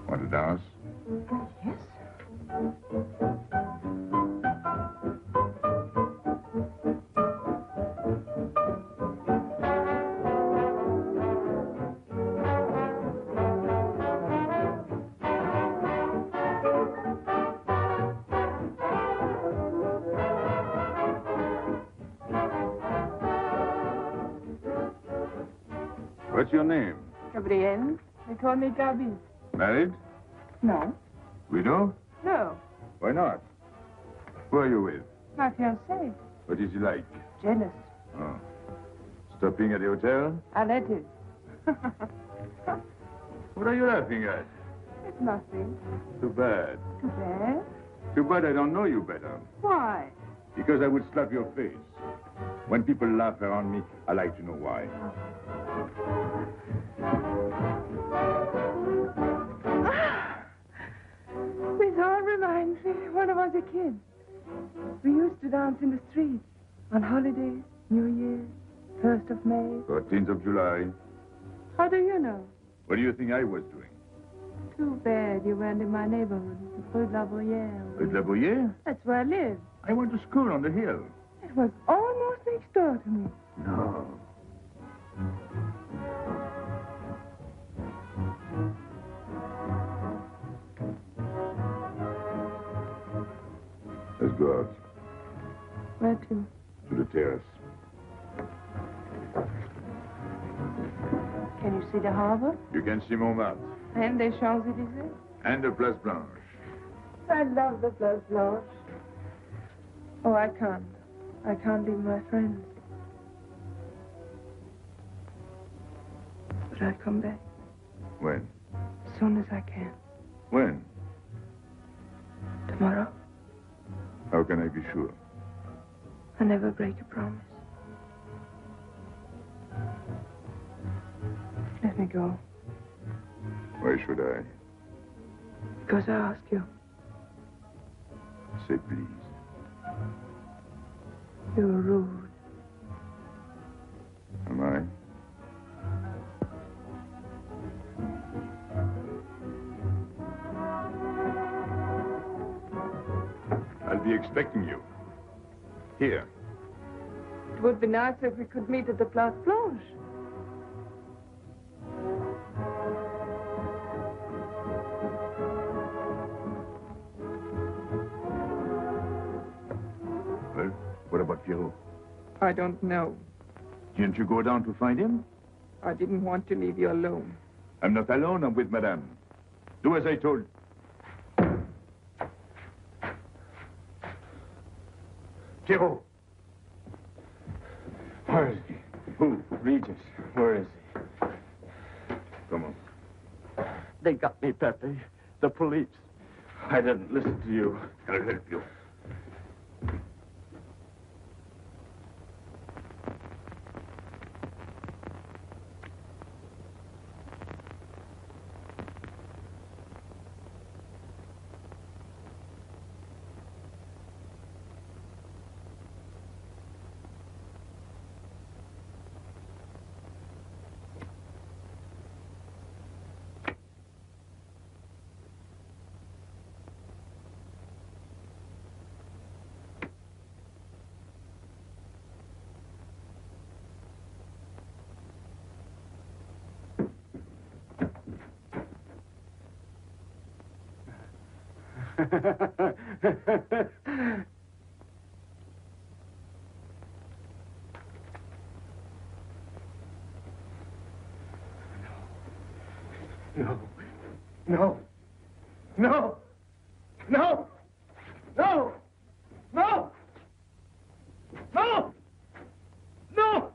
Want to dance? Yes. What's your name? Gabrielle. They call me Gabi. Married? No. Widow? No. Why not? Who are you with? My fiancé. What is he like? Jealous. Oh. Stopping at the hotel? I let it. What are you laughing at? It's nothing. Too bad. Too bad. Too bad I don't know you better. Why? Because I would slap your face. When people laugh around me, I like to know why. This all reminds me when I was a kid. We used to dance in the streets on holidays, New Year's, 1st of May. 14th of July. How do you know? What do you think I was doing? Too bad you weren't in my neighborhood, Rue de la Bruyère. Rue de la Bruyère? That's where I live. I went to school on the hill. It was almost next door to me. No. Let's go out. Where to? To the terrace. Can you see the harbor? You can see Montmartre. And the Champs-Élysées? And the Place Blanche. I love the Place Blanche. Oh, I can't. I can't leave my friends. But I'll come back When? as soon as I can. When? Tomorrow. How can I be sure? I never break a promise. Let me go. Why should I? Because I ask you. Say please. You're rude. Am I? I'll be expecting you. Here. It would be nice if we could meet at the Place Blanche. Well, what about Pierrot? I don't know. Didn't you go down to find him? I didn't want to leave you alone. I'm not alone, I'm with Madame. Do as I told. Pierrot. Where is he? Who? Regis. Where is he? Come on. They got me, Pepe. The police. I didn't listen to you. I'll help you. No. No. No. No. No. No. No. No.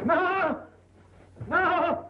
No. No.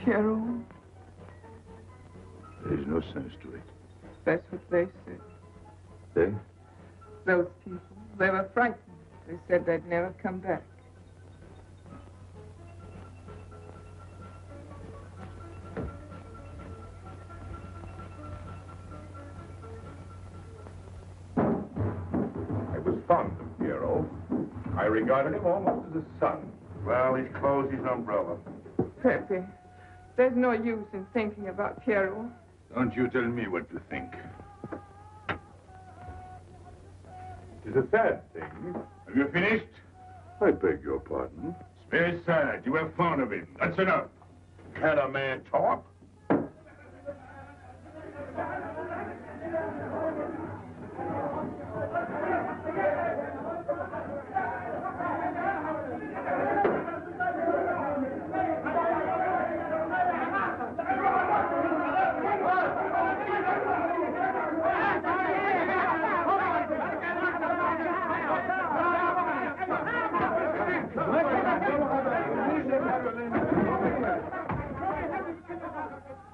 Pierrot, There's no sense to it. that's what they said. They? Those people, they were frightened. They said they'd never come back. I was fond of Piero. I regarded him almost as a son. Well, he's closed his umbrella. Pepe, there's no use in thinking about Pierrot. Don't you tell me what to think. It's a sad thing. Have you finished? I beg your pardon. It's very sad. You were fond of him. That's enough. Can a man talk?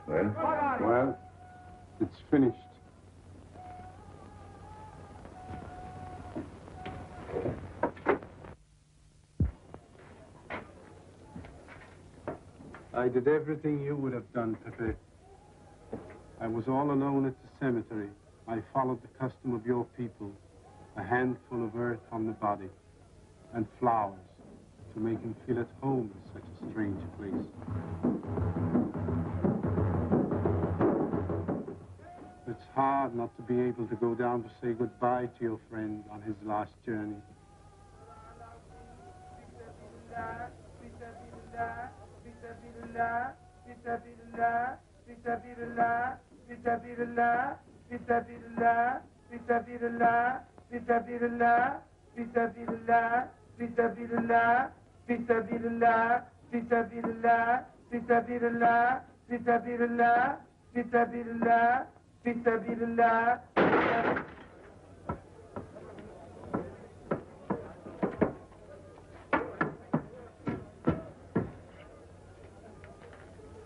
Well, it's finished. I did everything you would have done, Pepe. I was all alone at the cemetery. I followed the custom of your people, a handful of earth on the body, and flowers to make him feel at home in such a strange place. It's hard not to be able to go down to say goodbye to your friend on his last journey.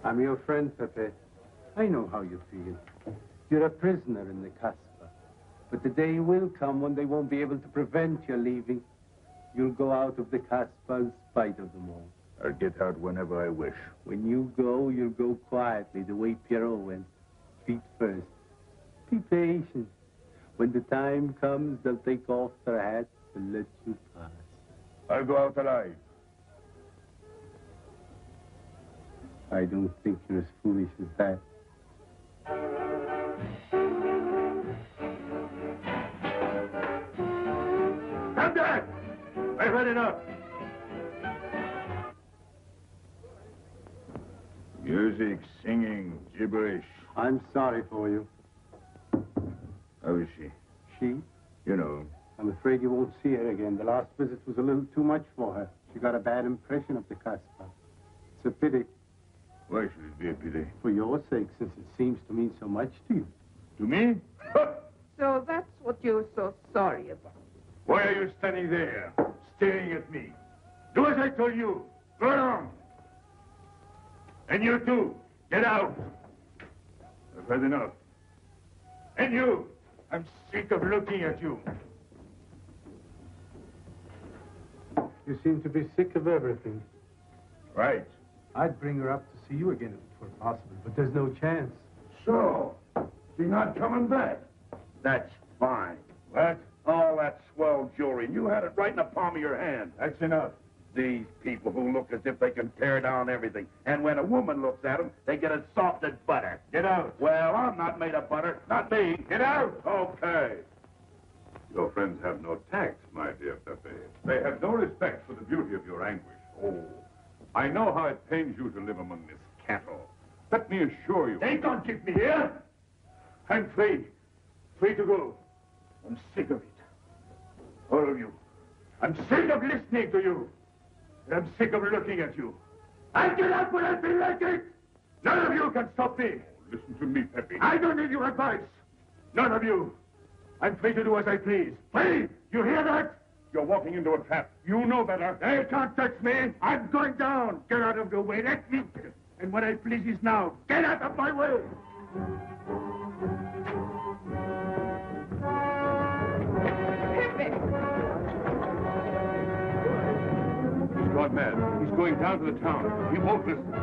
I'm your friend, Pepe. I know how you feel. You're a prisoner in the Casbah. But the day will come when they won't be able to prevent your leaving. You'll go out of the Casbah in spite of them all. I'll get out whenever I wish. When you go, you'll go quietly, the way Pierrot went. Feet first. Be patient. When the time comes, they'll take off their hats and let you pass. I'll go out alive. I don't think you're as foolish as that. Come back! had enough. Music, singing, gibberish. I'm sorry for you. How is she? She? You know. I'm afraid you won't see her again. The last visit was a little too much for her. She got a bad impression of the Casbah. It's a pity. Why should it be a pity? For your sake, since it seems to mean so much to you. To me? So that's what you're so sorry about. Why are you standing there, staring at me? Do as I told you. Go along. And you too, get out. I've had enough. And you, I'm sick of looking at you. You seem to be sick of everything. Right. I'd bring her up to see you again if it were possible, but there's no chance. So, she's not coming back. That's fine. What? All that swell jewelry. You had it right in the palm of your hand. That's enough. These people who look as if they can tear down everything. And when a woman looks at them, they get as soft as butter. Get out. Well, I'm not made of butter. Not me. Get out. Okay. Your friends have no tact, my dear Pepe. They have no respect for the beauty of your anguish. Oh, I know how it pains you to live among this cattle. Let me assure you... They don't keep me here. I'm free. Free to go. I'm sick of it. All of you. I'm sick of listening to you. And I'm sick of looking at you. I'll get out when I feel like it. None of you can stop me. Listen to me, Pepe. I don't need your advice. None of you. I'm free to do as I please. Free! You hear that? You're walking into a trap. You know better. They can't touch me. I'm going down. Get out of the way. Let me... And what I please is now. Get out of my way. He's gone mad. He's going down to the town. He won't listen.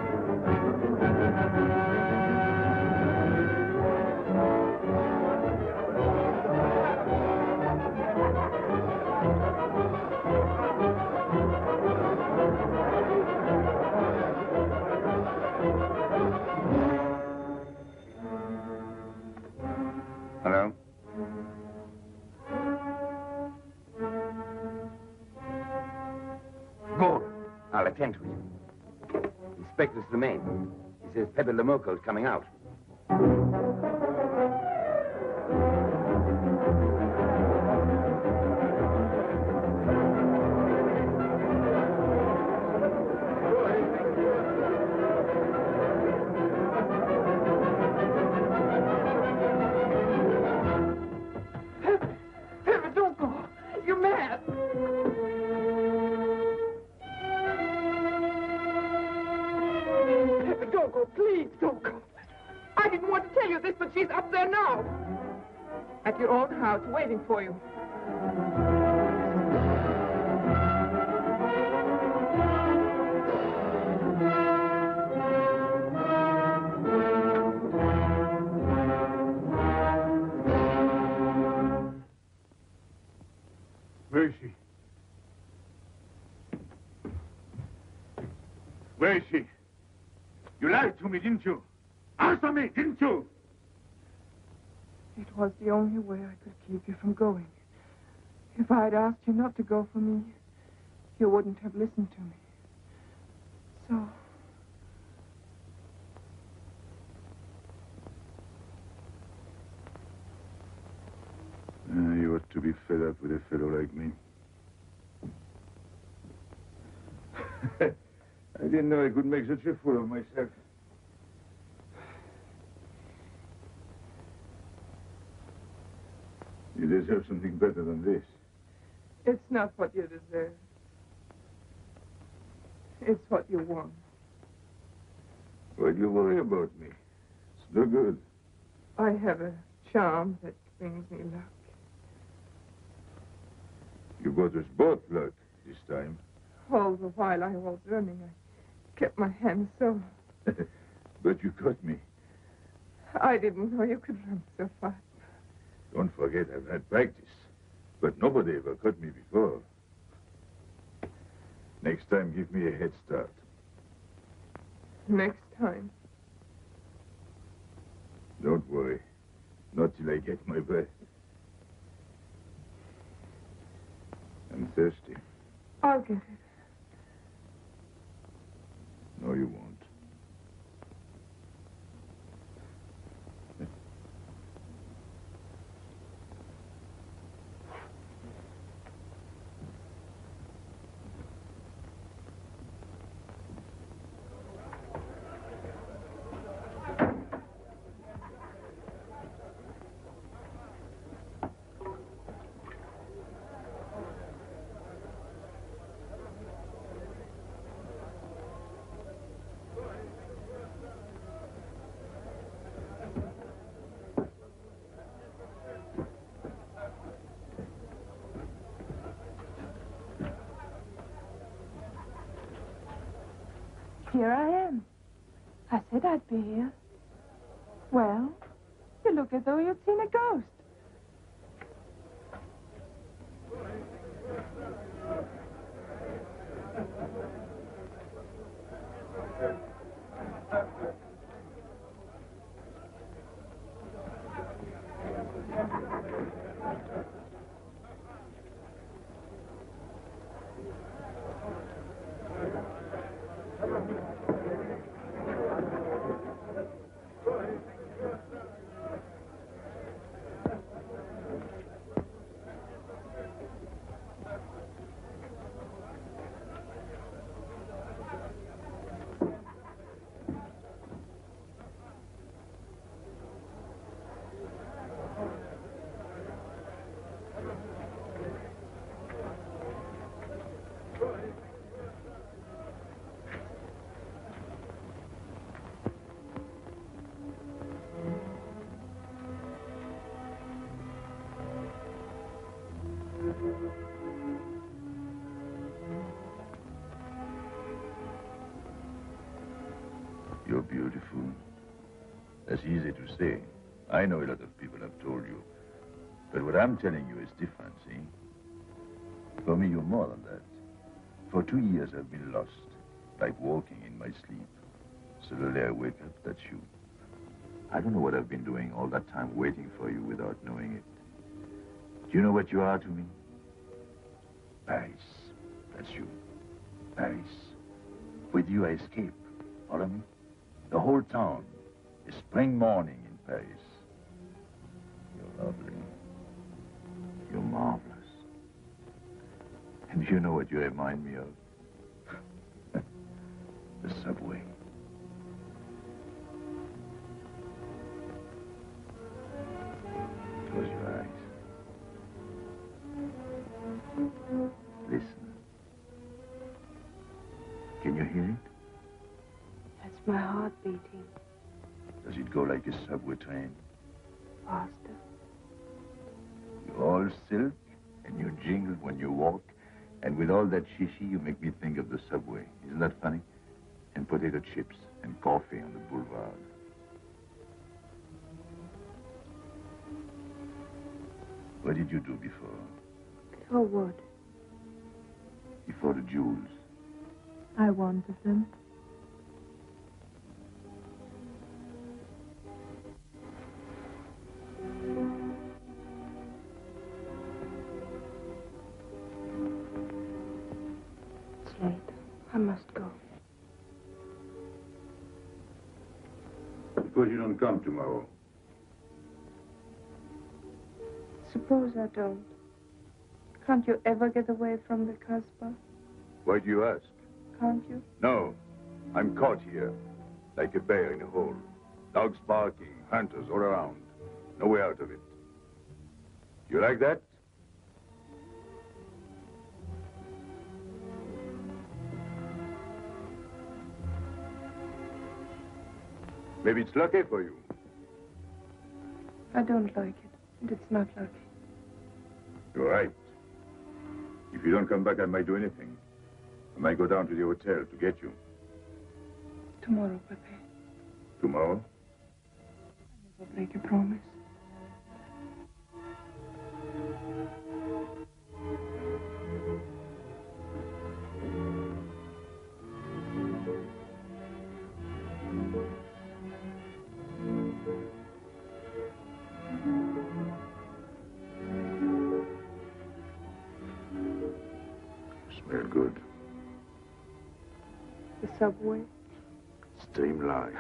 Hello? Go. I'll attend to it. Inspector Slimane. He says Pepe Le Moko is coming out. Pepe, don't go. You're mad. Pepe, don't go. Please, don't go. I didn't want to tell you this, but she's up there now. At your own house, waiting for you. Where is she? Where is she? You lied to me, didn't you? Answer me, didn't you? It was the only way I could keep you from going. If I'd asked you not to go for me, you wouldn't have listened to me. So... You ought to be fed up with a fellow like me. I didn't know I could make such a fool of myself. You deserve something better than this. It's not what you deserve. It's what you want. Why do you worry about me? It's no good. I have a charm that brings me luck. You got us both luck this time. All the while I was running, I kept my hands so... But you caught me. I didn't know you could run so fast. Don't forget, I've had practice. But nobody ever caught me before. Next time, give me a head start. Next time. Don't worry. Not till I get my breath. I'm thirsty. ALGIERS. No, you won't. Here I am. I said I'd be here. Well, you look as though you'd seen a ghost. You're beautiful. That's easy to say. I know a lot of people have told you. But what I'm telling you is different, see? For me, you're more than that. For 2 years, I've been lost, like walking in my sleep. Suddenly, I wake up, that's you. I don't know what I've been doing all that time waiting for you without knowing it. Do you know what you are to me? Paris. That's you. Paris. With you, I escape. Follow me? The whole town is spring morning in Paris. You're lovely. You're marvelous. And you know what you remind me of? The subway. Close your eyes. Listen. Can you hear it? That's my heart beating. Does it go like a subway train? Faster. You're all silk, and you jingle when you walk, and with all that shishi, you make me think of the subway. Isn't that funny? And potato chips and coffee on the boulevard. What did you do before? Before what? Before the jewels. I wanted them. It's late. I must go. Suppose you don't come tomorrow. Suppose I don't. Can't you ever get away from the Casbah? Why do you ask? Can't you? No. I'm caught here, like a bear in a hole. Dogs barking, hunters all around. No way out of it. You like that? Maybe it's lucky for you. I don't like it. And it's not lucky. You're right. If you don't come back, I might do anything. I might go down to the hotel to get you. Tomorrow, Pepe. Tomorrow? I'll never break a promise. Smell good. The subway? Streamlined.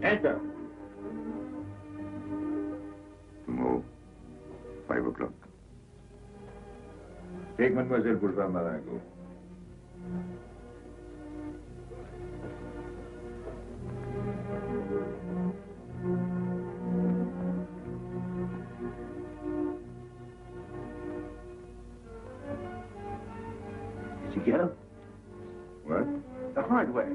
Enter. Tomorrow, 5 o'clock. Take Mademoiselle Boulevard Marengo. Did you get him? What? The hard way.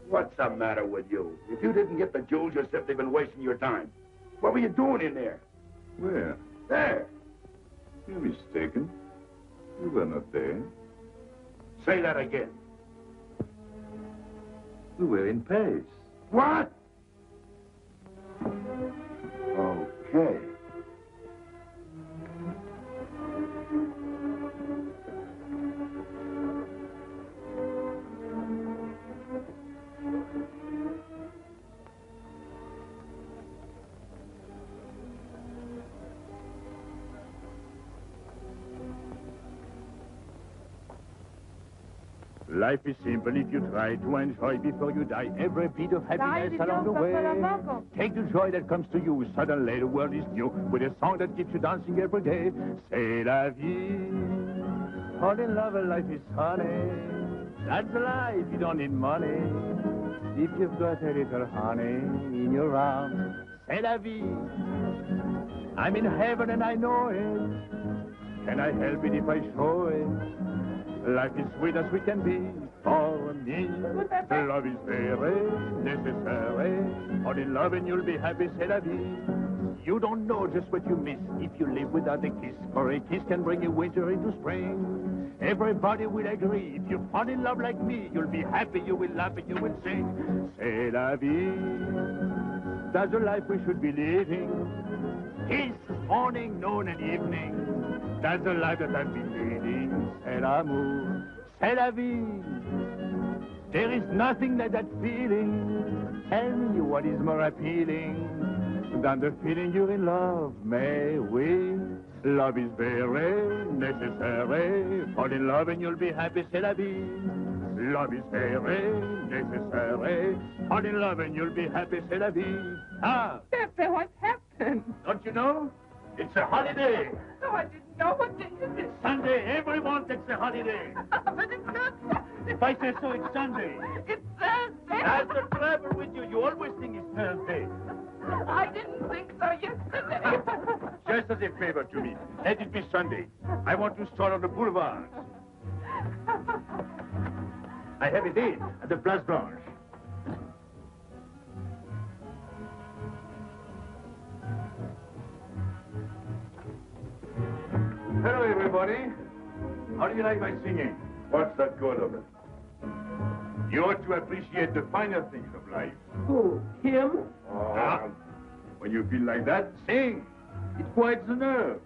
What's the matter with you? If you didn't get the jewels, you're simply been wasting your time. What were you doing in there? Where? There. You're mistaken. You were not there. Say that again. We were in Paris. What? Okay. Life is simple if you try to enjoy before you die every bit of happiness along the way. Take the joy that comes to you. Suddenly the world is new with a song that keeps you dancing every day. C'est la vie. Fall in love and life is honey. That's life, you don't need money. If you've got a little honey in your arms, c'est la vie. I'm in heaven and I know it. Can I help it if I show it? Life is sweet as we can be. For me, love is very necessary. Fall in love and you'll be happy, c'est la vie. You don't know just what you miss if you live without a kiss. For a kiss can bring you winter into spring. Everybody will agree. If you fall in love like me, you'll be happy, you will laugh and you will sing. C'est la vie. That's the life we should be living. Kiss morning, noon and evening. That's the life that I've been leading. C'est l'amour, c'est la vie. There is nothing like that feeling. Tell me what is more appealing than the feeling you're in love, may we? Love is very necessary. Fall in love and you'll be happy, c'est la vie. Love is very necessary. Fall in love and you'll be happy, c'est la vie. Ah! Pepe, what's happened? Don't you know? It's a holiday. No, I didn't know. What day is it? It's Sunday. Everyone takes a holiday. But it's not. If I say so, it's Sunday. It's Thursday. That's the trouble with you. You always think it's Thursday. I didn't think so yesterday. Just as a favor to me, let it be Sunday. I want to stroll on the boulevards. I have a date at the Place Blanche. Hello, everybody. How do you like my singing? What's the good of it? You ought to appreciate the finer things of life. Who? Him? Ah, when you feel like that, sing. It quiets the nerves.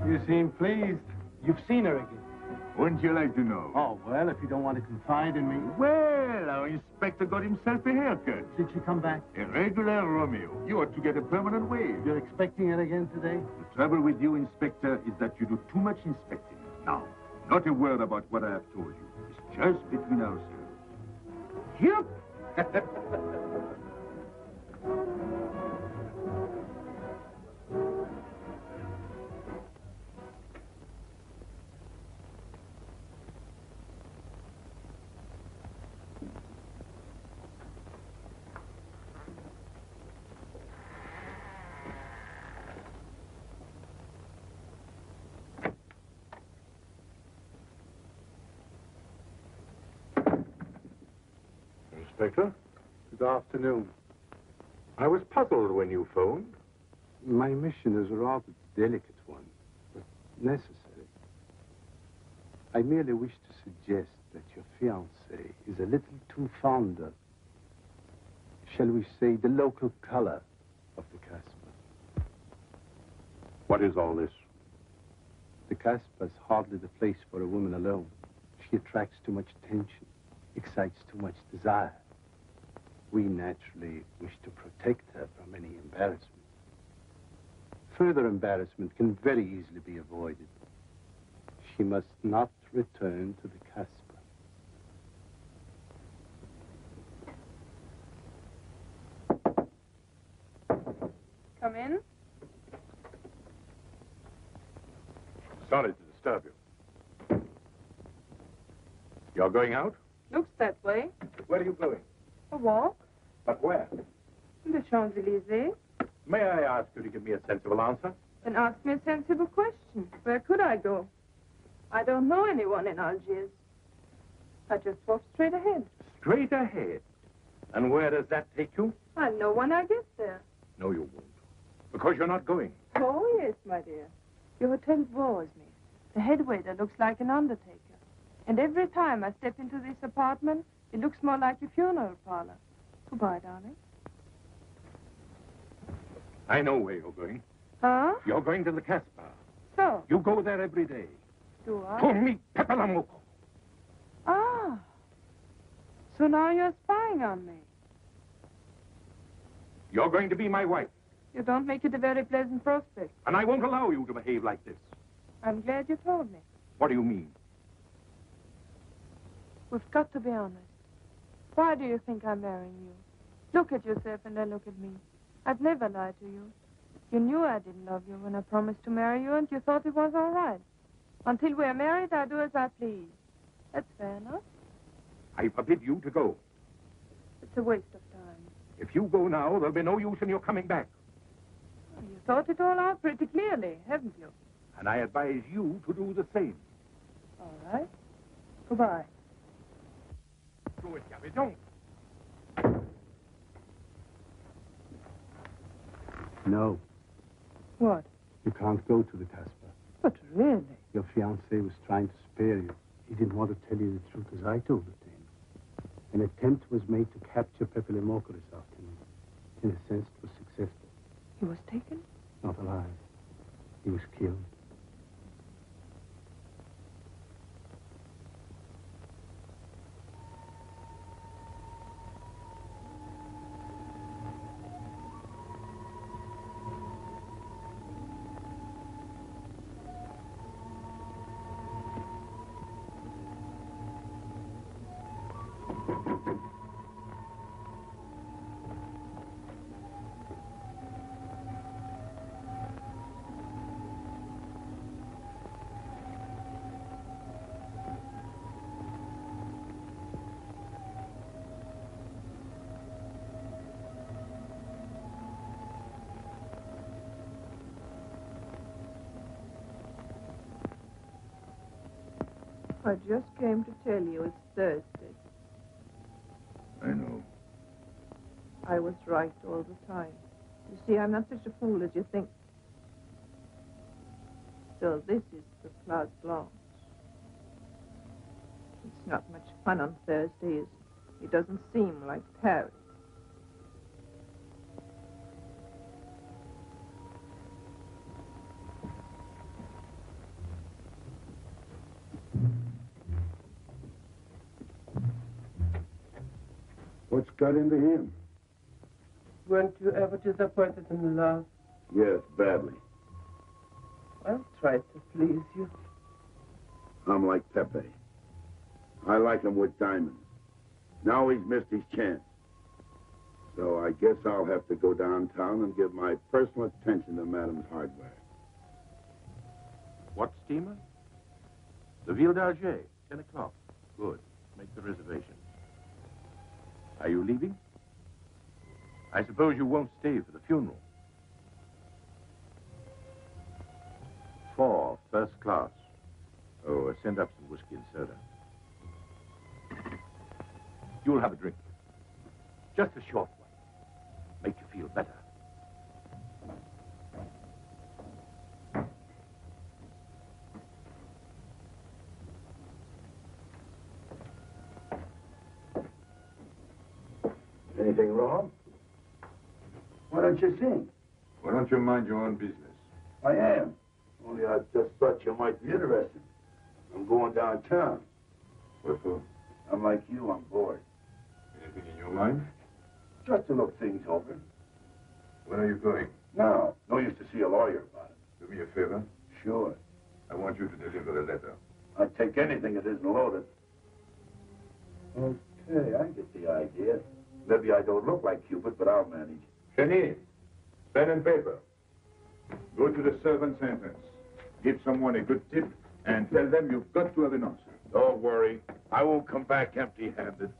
You seem pleased. You've seen her again. Wouldn't you like to know? Oh, well, if you don't want to confide in me. Well, our inspector got himself a haircut. Did she come back? A regular Romeo. You ought to get a permanent wave. You're expecting it again today? The trouble with you, Inspector, is that you do too much inspecting. Now, not a word about what I have told you. It's just between ourselves. Yep. Inspector. Good afternoon. I was puzzled when you phoned. My mission is a rather delicate one, but necessary. I merely wish to suggest that your fiancé is a little too fond of, shall we say, the local color of the Casbah. What is all this? The Casbah is hardly the place for a woman alone. She attracts too much attention, excites too much desire. We naturally wish to protect her from any embarrassment. Further embarrassment can very easily be avoided. She must not return to the Casbah. Come in. Sorry to disturb you. You're going out? Looks that way. Where are you going? A walk. But where? The Champs-Élysées. May I ask you to give me a sensible answer? Then ask me a sensible question. Where could I go? I don't know anyone in Algiers. I just walk straight ahead. Straight ahead. And where does that take you? I'll know when I get there. No, you won't. Because you're not going. Oh, yes, my dear. Your hotel bores me. The head waiter looks like an undertaker. And every time I step into this apartment, it looks more like a funeral parlor. Goodbye, darling. I know where you're going. Huh? You're going to the Casbah. So? You go there every day. Do I? To meet Pepe Le Moko. Ah. So now you're spying on me. You're going to be my wife. You don't make it a very pleasant prospect. And I won't allow you to behave like this. I'm glad you told me. What do you mean? We've got to be honest. Why do you think I'm marrying you? Look at yourself and then look at me. I've never lied to you. You knew I didn't love you when I promised to marry you, and you thought it was all right. Until we're married, I do as I please. That's fair enough. I forbid you to go. It's a waste of time. If you go now, there'll be no use in your coming back. You thought it all out pretty clearly, haven't you? And I advise you to do the same. All right. Goodbye. Do it, Gabby, don't. No. What? You can't go to the Casbah. But really? Your fiancé was trying to spare you. He didn't want to tell you the truth as I told it to him. An attempt was made to capture Pepe Le Moko this afternoon. In a sense, it was successful. He was taken? Not alive. He was killed. I just came to tell you it's Thursday. I know. I was right all the time. You see, I'm not such a fool as you think. So this is the Place Blanche. It's not much fun on Thursday, is it? It doesn't seem like Paris. What's got into him? Weren't you ever disappointed in love? Yes, badly. I'll try to please you. I'm like Pepe. I like him with diamonds. Now he's missed his chance. So I guess I'll have to go downtown and give my personal attention to Madame's hardware. What steamer? The Ville d'Alger, 10 o'clock. Good. Make the reservation. Are you leaving? I suppose you won't stay for the funeral. 4, first class. Oh, send up some whiskey and soda. You'll have a drink. Just a short one. Make you feel better. Anything wrong? Why don't you sing? Why don't you mind your own business? I am. Only I just thought you might be interested. I'm going downtown. What for? I'm like you, I'm bored. Anything in your mind? Just to look things over. When are you going? No. No use to see a lawyer about it. Do me a favor. Sure. I want you to deliver a letter. I'd take anything that isn't loaded. Okay, I get the idea. Maybe I don't look like Cupid, but I'll manage. Jenny, pen and paper. Go to the servant's entrance. Give someone a good tip and tell them you've got to have an answer. Don't worry. I won't come back empty-handed.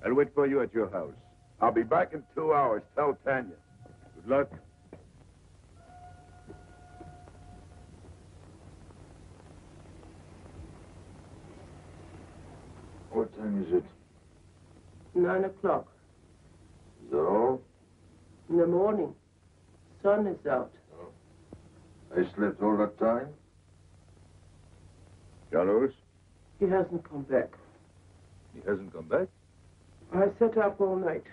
I'll wait for you at your house. I'll be back in 2 hours. Tell Tanya. Good luck. What time is it? 9 o'clock. Is that all? In the morning. Sun is out. I slept all that time? Carlos? He hasn't come back. He hasn't come back? I sat up all night.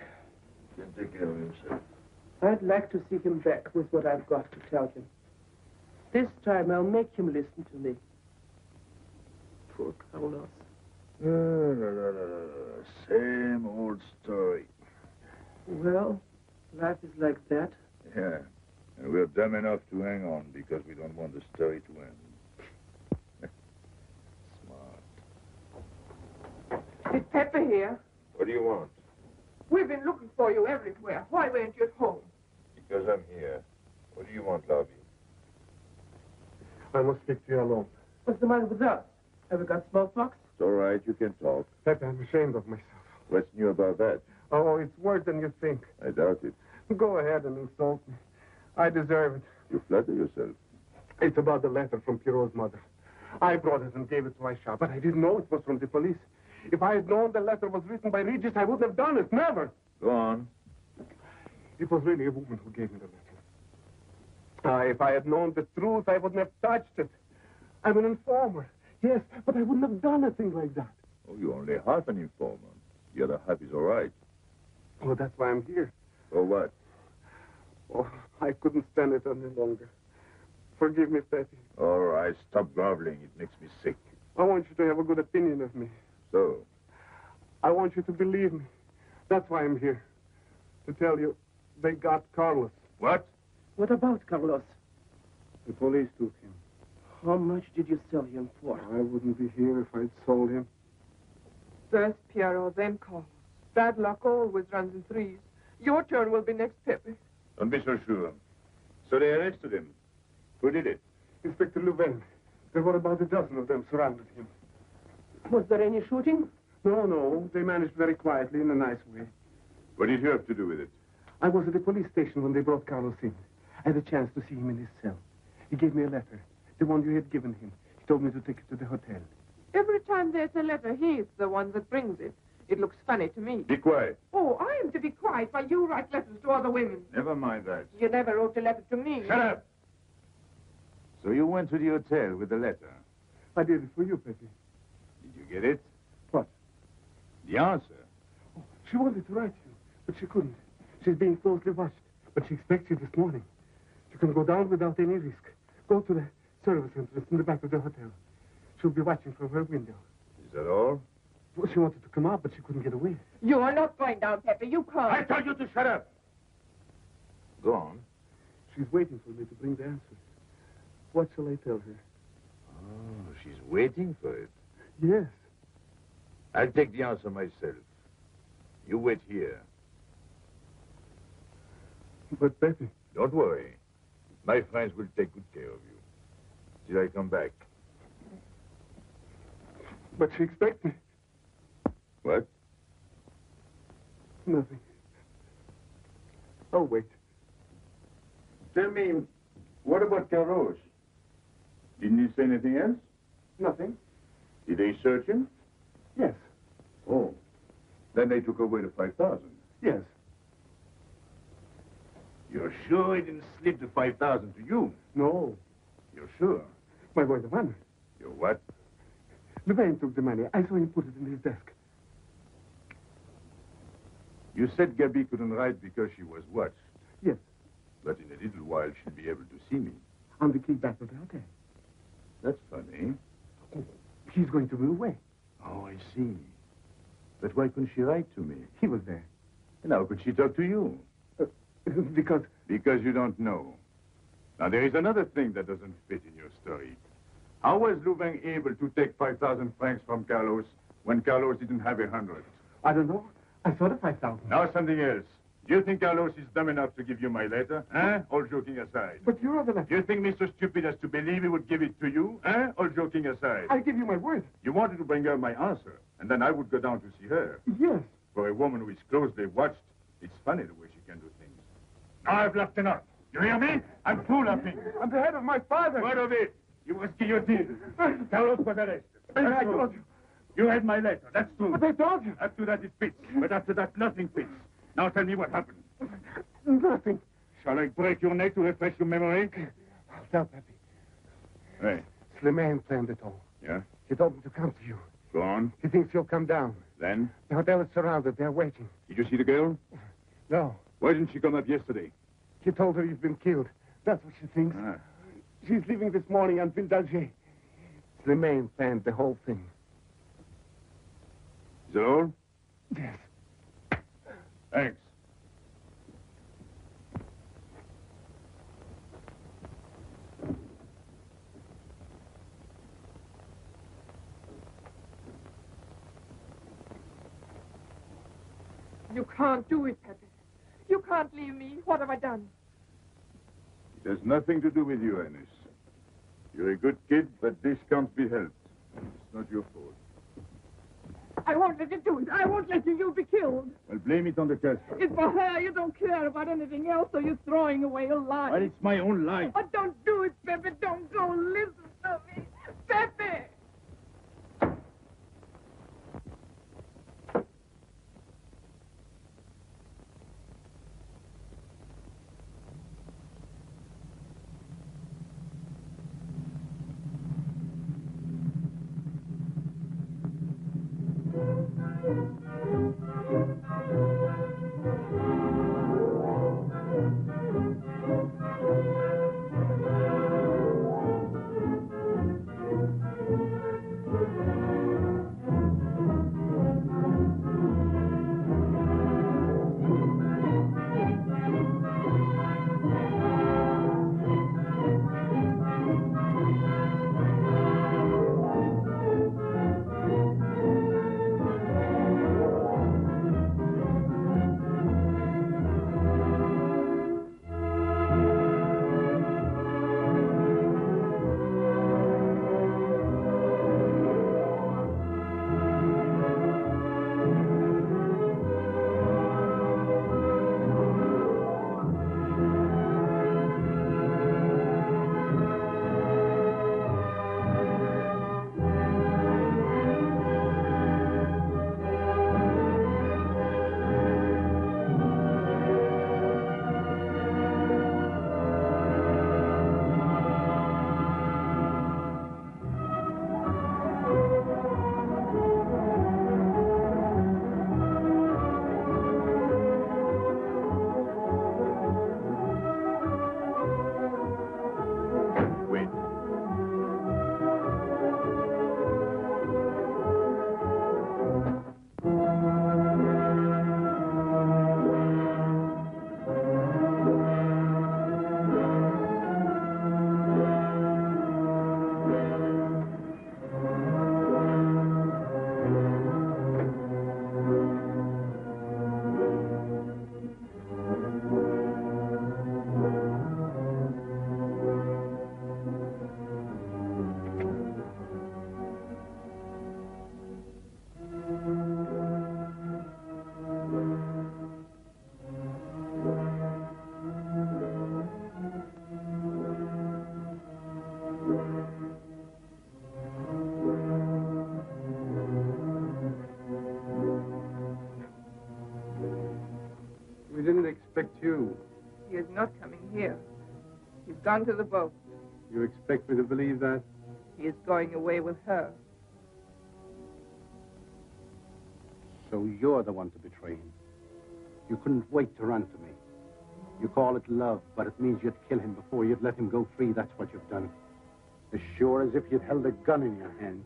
He can take care of himself. I'd like to see him back with what I've got to tell him. This time I'll make him listen to me. Poor Carlos. Same old story. Well, life is like that. Yeah. And we're dumb enough to hang on because we don't want the story to end. Smart. Is Pepe here? What do you want? We've been looking for you everywhere. Why weren't you at home? Because I'm here. What do you want, Lovey? I must speak to you alone. What's the matter with us? Have we got smallpox? It's all right. You can talk. Pepe, I'm ashamed of myself. What's new about that? Oh, it's worse than you think. I doubt it. Go ahead and insult me. I deserve it. You flatter yourself. It's about the letter from Pierrot's mother. I brought it and gave it to Aisha, but I didn't know it was from the police. If I had known the letter was written by Regis, I wouldn't have done it. Never. Go on. It was really a woman who gave me the letter. If I had known the truth, I wouldn't have touched it. I'm an informer. Yes, but I wouldn't have done a thing like that. Oh, you're only half an informer. The other half is all right. Oh, that's why I'm here. So what? Oh, I couldn't stand it any longer. Forgive me, Pepe. All right, stop groveling. It makes me sick. I want you to have a good opinion of me. So? I want you to believe me. That's why I'm here. To tell you, they got Carlos. What? What about Carlos? The police took him. How much did you sell him for? I wouldn't be here if I'd sold him. First Pierrot, then Carlos. Bad luck always runs in threes. Your turn will be next, Pepe. Don't be so sure. So they arrested him. Who did it? Inspector Louvain. There were about a dozen of them surrounded him. Was there any shooting? No. They managed very quietly in a nice way. What did you have to do with it? I was at the police station when they brought Carlos in. I had a chance to see him in his cell. He gave me a letter, the one you had given him. He told me to take it to the hotel. Every time there's a letter, he's the one that brings it. It looks funny to me. Be quiet. Oh, I am to be quiet while you write letters to other women. Never mind that. You never wrote a letter to me. Shut up! So you went to the hotel with the letter. I did it for you, Pepe. Did you get it? What? The answer. Oh, she wanted to write you, but she couldn't. She's being closely watched, but she expects you this morning. You can go down without any risk. Go to the service entrance in the back of the hotel. She'll be watching from her window. Is that all? Well, she wanted to come out, but she couldn't get away. You are not going down, Pepe. You can't. I told you to shut up. Go on. She's waiting for me to bring the answers. What shall I tell her? Oh, she's waiting for it. Yes. I'll take the answer myself. You wait here. But, Pepe... Don't worry. My friends will take good care of you. Till I come back. But she expects me. What? Nothing. I'll wait. Tell me, what about Carlos? Didn't he say anything else? Nothing. Did they search him? Yes. Oh. Then they took away the 5,000. Yes. You're sure he didn't slip the 5,000 to you? No. You're sure? My word of honor. Your what? The man took the money. I saw him put it in his desk. You said Gabby couldn't write because she was watched. Yes. But in a little while, she'll be able to see me. On the key back of the hotel. That's funny. Oh, she's going to be away. Oh, I see. But why couldn't she write to me? He was there. And how could she talk to you? Because... Because you don't know. Now, there is another thing that doesn't fit in your story. How was Louvain able to take 5,000 francs from Carlos when Carlos didn't have 100? I don't know. I saw the 5,000. Now something else. Do you think Carlos is dumb enough to give you my letter? Eh? All joking aside. But you are the letter. Do you think Mr. Stupid has to believe he would give it to you? Eh? All joking aside. I give you my word. You wanted to bring her my answer, and then I would go down to see her. Yes. For a woman who is closely watched, it's funny the way she can do things. Now I've left enough. You hear me? I'm through laughing. I'm the head of my father. What of it? You was guillotined. Carlos was arrested. I told you. You had my letter. That's true. But I told you. Up to that it fits. But after that, nothing fits. Now tell me what happened. Nothing. Shall I break your neck to refresh your memory? I'll tell Pepe. Hey. Slimane planned it all. Yeah? He told me to come to you. Go on. He thinks you'll come down. Then? The hotel is surrounded. They're waiting. Did you see the girl? No. Why didn't she come up yesterday? He told her you've been killed. That's what she thinks. Ah. She's leaving this morning on Ville d'Alger. Slimane planned the whole thing. Is that all? Yes. Thanks. You can't do it, Pepe. You can't leave me. What have I done? It has nothing to do with you, Ernest. You're a good kid, but this can't be helped. It's not your fault. I won't let you do it. I won't let you. You'll be killed. Well, blame it on the Casbah. It's for her. You don't care about anything else, so you're throwing away your life. Well, it's my own life. Oh, don't do it, Pepe. Don't go. Listen to me. Pepe! true. He is not coming here. He's gone to the boat. You expect me to believe that? He is going away with her. So you're the one to betray him. You couldn't wait to run to me. You call it love, but it means you'd kill him before you'd let him go free. That's what you've done. As sure as if you'd held a gun in your hands.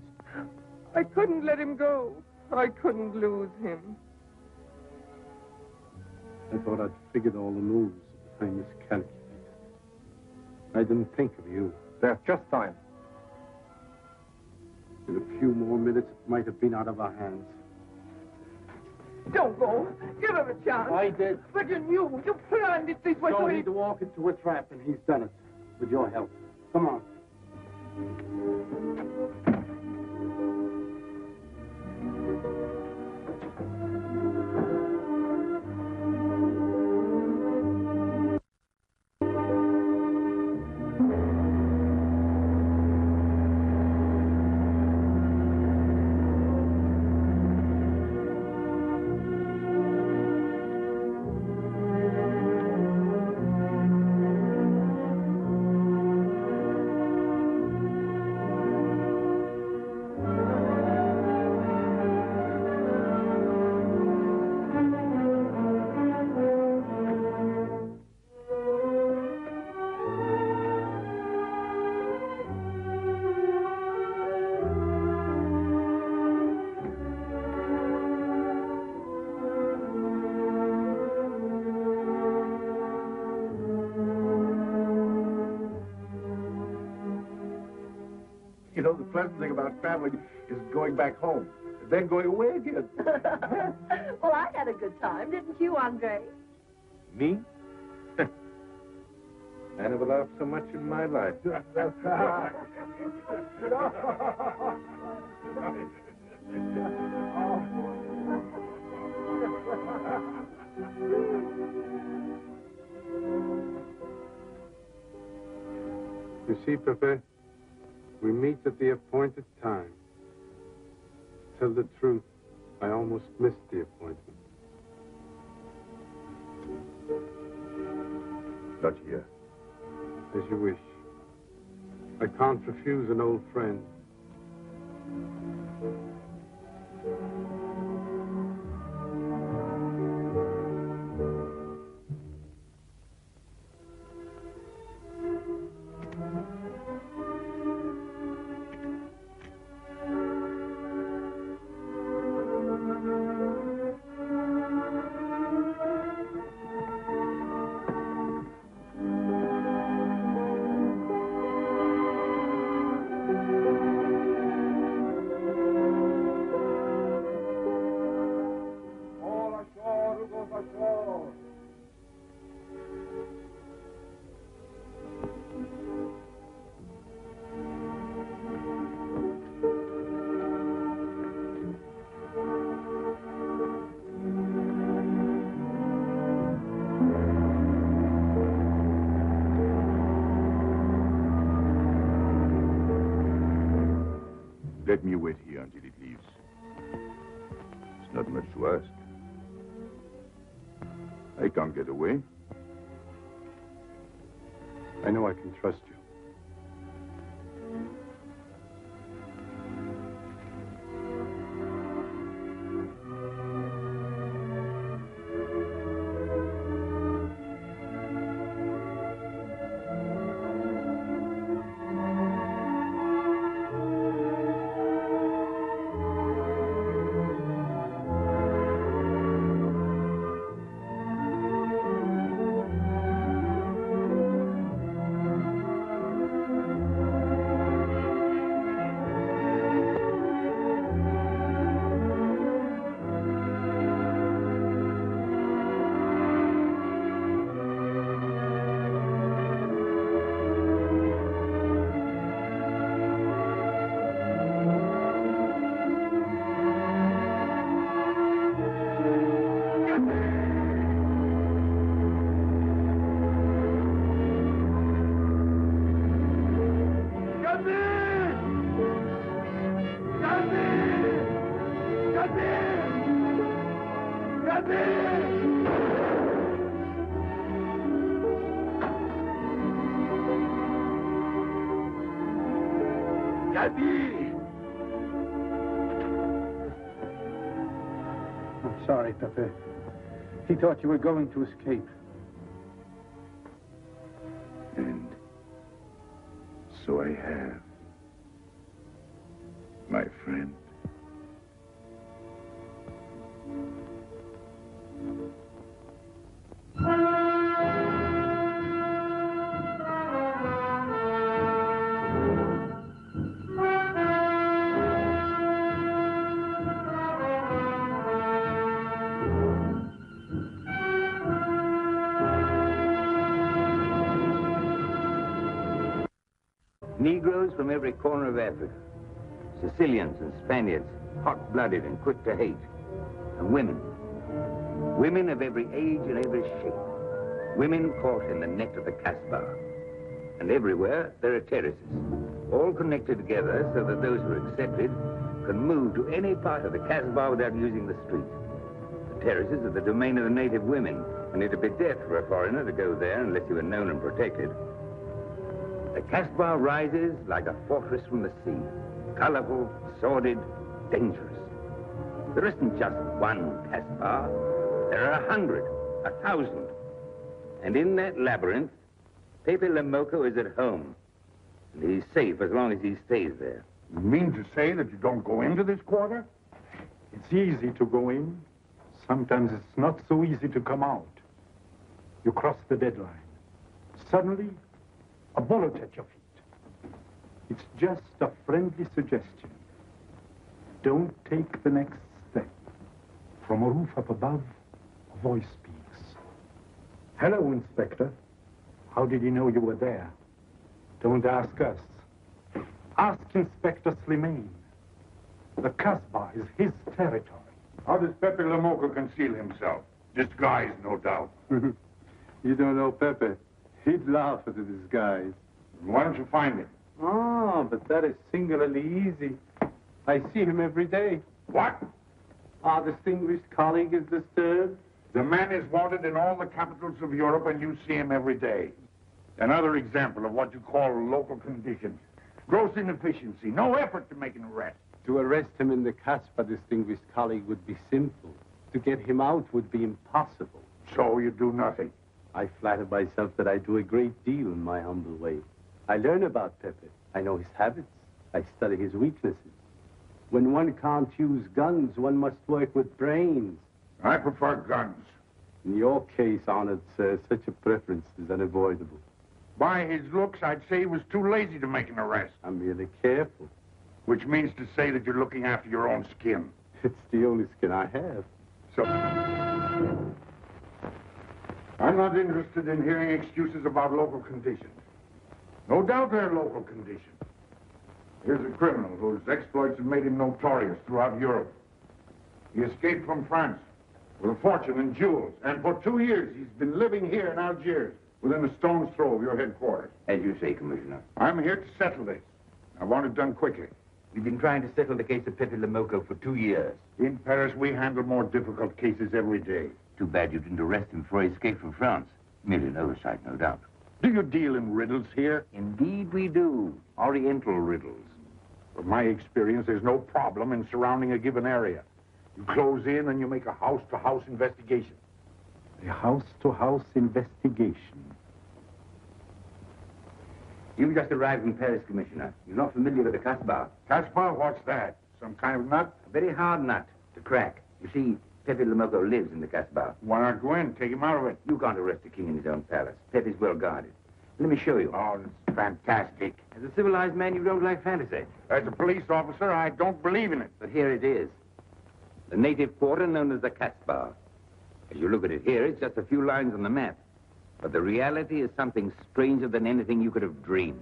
I couldn't let him go. I couldn't lose him. I thought I'd figured all the moves. I miscalculated. I didn't think of you. There's just time. In a few more minutes, it might have been out of our hands. Don't go. Give him a chance. I did. But you knew. You planned it this way. So he'd walk into a trap, and he's done it. With your help. Come on. You know, the pleasant thing about traveling is going back home, and then going away again. Well, I had a good time, didn't you, Andre? Me? I never laughed so much in my life. You see, Pepe, we meet at the appointed time. To tell the truth, I almost missed the appointment. Not here. As you wish. I can't refuse an old friend. Let me wait here until it leaves. It's not much to ask. I can't get away. I know I can trust you. hábil. I'm sorry, Pepe. He thought you were going to escape. And so I have, my friend. Negroes from every corner of Africa, Sicilians and Spaniards, hot-blooded and quick to hate, and women. Women of every age and every shape. Women caught in the net of the Casbah. And everywhere there are terraces, all connected together so that those who are accepted can move to any part of the Casbah without using the street. The terraces are the domain of the native women, and it'd be death for a foreigner to go there unless he were known and protected. The Casbah rises like a fortress from the sea, colorful, sordid, dangerous. There isn't just one Casbah. There are 100, 1,000. And in that labyrinth, Pepe Le Moko is at home. And he's safe as long as he stays there. You mean to say that you don't go into this quarter? It's easy to go in. Sometimes it's not so easy to come out. You cross the deadline. Suddenly, a bullet at your feet. It's just a friendly suggestion. Don't take the next step. From a roof up above, a voice speaks. Hello, Inspector. How did he know you were there? Don't ask us. Ask Inspector Slimane. The Casbah is his territory. How does Pepe Le Moko conceal himself? Disguised, no doubt. You don't know Pepe. He'd laugh at the disguise. Why don't you find him? Oh, but that is singularly easy. I see him every day. What? Our distinguished colleague is disturbed. The man is wanted in all the capitals of Europe, and you see him every day. Another example of what you call local conditions. Gross inefficiency, no effort to make an arrest. To arrest him in the Casbah, distinguished colleague, would be simple. To get him out would be impossible. So you do nothing? I flatter myself that I do a great deal in my humble way. I learn about Pepe. I know his habits. I study his weaknesses. When one can't use guns, one must work with brains. I prefer guns. In your case, honored sir, such a preference is unavoidable. By his looks, I'd say he was too lazy to make an arrest. I'm merely careful. Which means to say that you're looking after your own skin. It's the only skin I have. So, I'm not interested in hearing excuses about local conditions. No doubt they're local conditions. Here's a criminal whose exploits have made him notorious throughout Europe. He escaped from France with a fortune in jewels, and for 2 years he's been living here in Algiers, within a stone's throw of your headquarters. As you say, Commissioner. I'm here to settle this. I want it done quickly. We've been trying to settle the case of Pepe Le Moko for 2 years. In Paris, we handle more difficult cases every day. Too bad you didn't arrest him before he escaped from France. Merely an oversight, no doubt. Do you deal in riddles here? Indeed we do. Oriental riddles. From my experience, there's no problem in surrounding a given area. You close in and you make a house-to-house investigation. A house-to-house investigation. You just arrived in Paris, Commissioner. You're not familiar with the Casbah. Casbah? What's that? Some kind of nut? A very hard nut to crack. You see, Pepe Le Moko lives in the Casbah. Why not go in? Take him out of it. You can't arrest a king in his own palace. Pepe's well guarded. Let me show you. Oh, it's fantastic. As a civilized man, you don't like fantasy. As a police officer, I don't believe in it. But here it is. The native quarter known as the Casbah. As you look at it here, it's just a few lines on the map. But the reality is something stranger than anything you could have dreamed.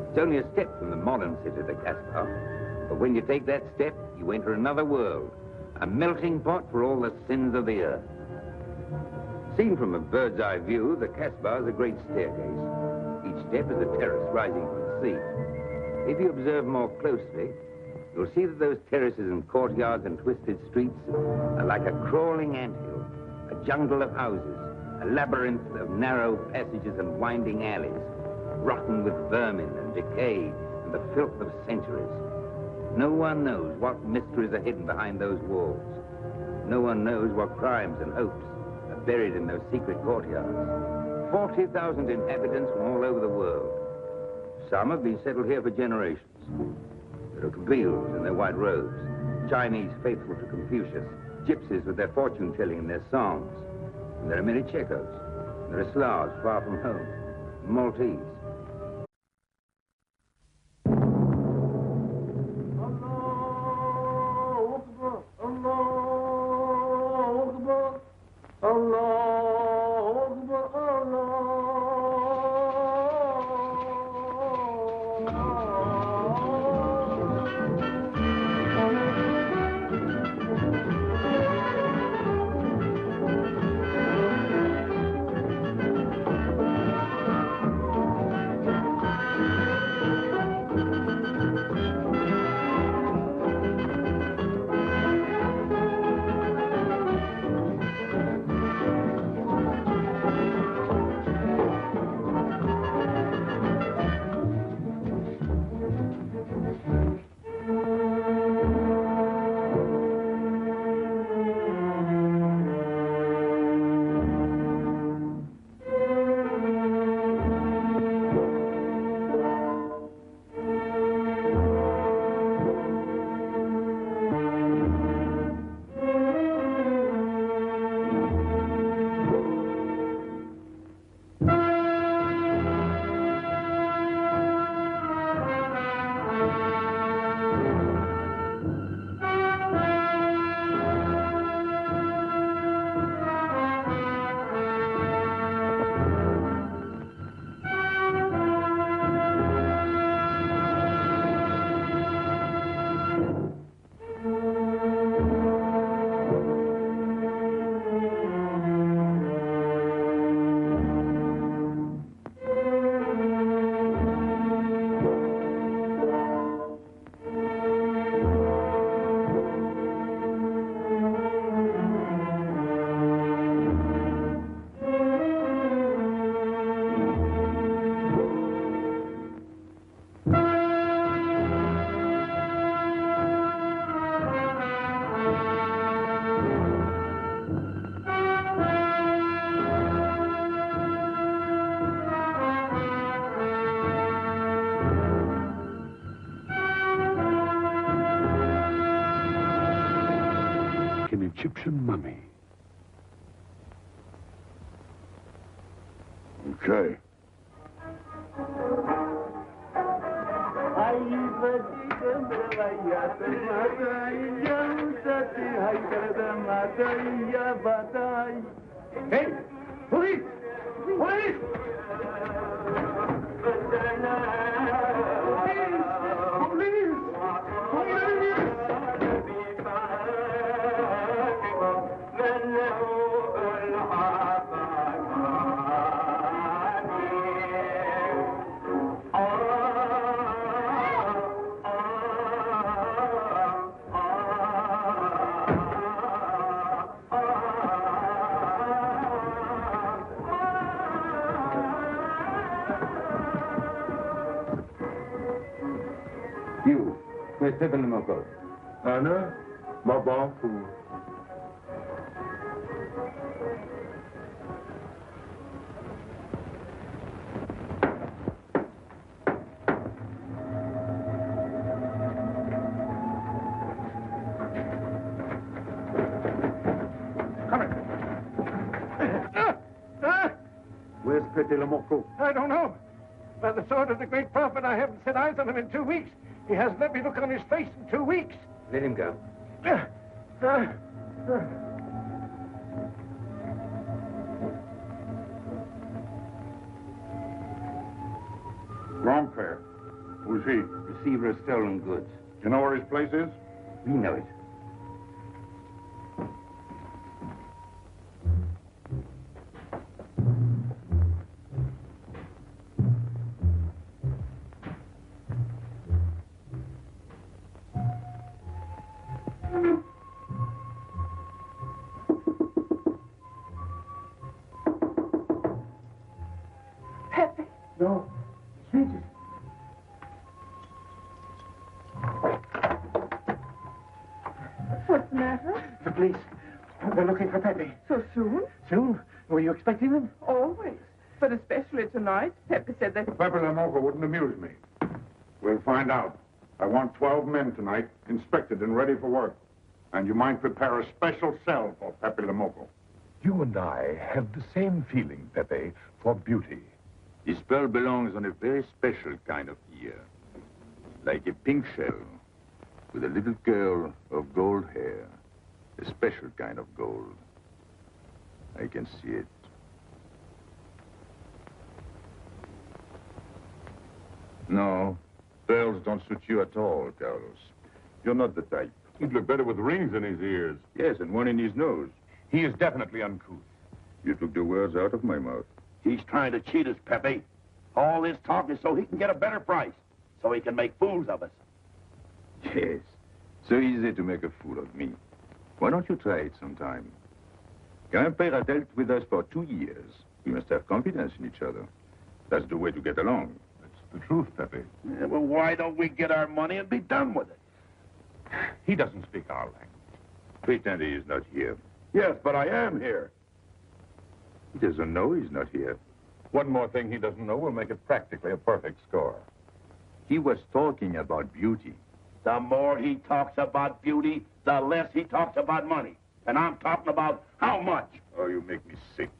It's only a step from the modern city, the Casbah. But when you take that step, you enter another world. A melting pot for all the sins of the earth. Seen from a bird's eye view, the Casbah is a great staircase. Each step is a terrace rising from the sea. If you observe more closely, you'll see that those terraces and courtyards and twisted streets are like a crawling anthill, a jungle of houses, a labyrinth of narrow passages and winding alleys, rotten with vermin and decay, the filth of centuries. No one knows what mysteries are hidden behind those walls. No one knows what crimes and hopes are buried in those secret courtyards. 40,000 inhabitants from all over the world. Some have been settled here for generations. There are Kabils in their white robes, Chinese faithful to Confucius, gypsies with their fortune-telling and their songs. And there are many Checos. There are Slavs far from home, Maltese. Egyptian mummy. Okay. Hey! Police! Police! You, where's Pepe Le Moko? Anna, Mabafu. Where's Pepe Le Moko? I don't know. By the sword of the great prophet, I haven't set eyes on him in 2 weeks. He hasn't let me look on his face in 2 weeks. Let him go. Wrong pair. Who's he? Receiver of stolen goods. You know where his place is? We know it. Pepe. No, strangers. the matter? The police. They're looking for Pepe. So soon? Soon? Were you expecting them? Always. But especially tonight. Pepe said that... Pepe Le Moko wouldn't amuse me. We'll find out. I want 12 men tonight, inspected and ready for work. And you might prepare a special cell for Pepe Le Moko. You and I have the same feeling, Pepe, for beauty. This pearl belongs on a very special kind of ear. Like a pink shell, with a little curl of gold hair. A special kind of gold. I can see it. No, pearls don't suit you at all, Carlos. You're not the type. He'd look better with rings in his ears. Yes, and one in his nose. He is definitely uncouth. You took the words out of my mouth. He's trying to cheat us, Pepe. All this talk is so he can get a better price, so he can make fools of us. Yes, so easy to make a fool of me. Why don't you try it sometime? Grandpère has dealt with us for 2 years. We must have confidence in each other. That's the way to get along. That's the truth, Pepe. Yeah, well, why don't we get our money and be done with it? He doesn't speak our language. Pretend he is not here. Yes, but I am here. He doesn't know he's not here. One more thing he doesn't know will make it practically a perfect score. He was talking about beauty. The more he talks about beauty, the less he talks about money. And I'm talking about how much. Oh, you make me sick.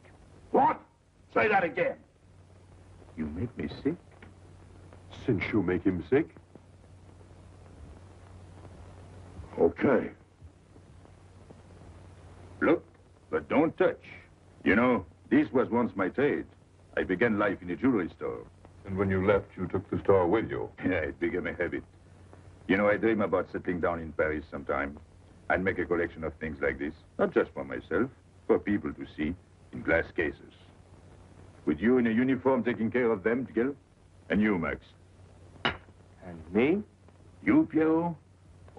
What? Say that again. You make me sick? Since you make him sick? Okay. Look, but don't touch. You know, this was once my trade. I began life in a jewelry store. And when you left, you took the store with you. Yeah, it became a habit. You know, I dream about settling down in Paris sometime. I'd make a collection of things like this. Not just for myself, for people to see, in glass cases. With you in a uniform taking care of them, Gil? And you, Max? And me? You, Pierrot?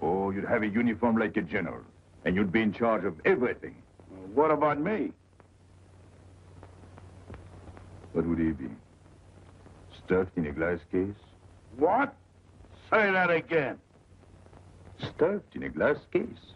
Oh, you'd have a uniform like a general. And you'd be in charge of everything. What about me? What would he be? Stuffed in a glass case? What? Say that again. Stuffed in a glass case.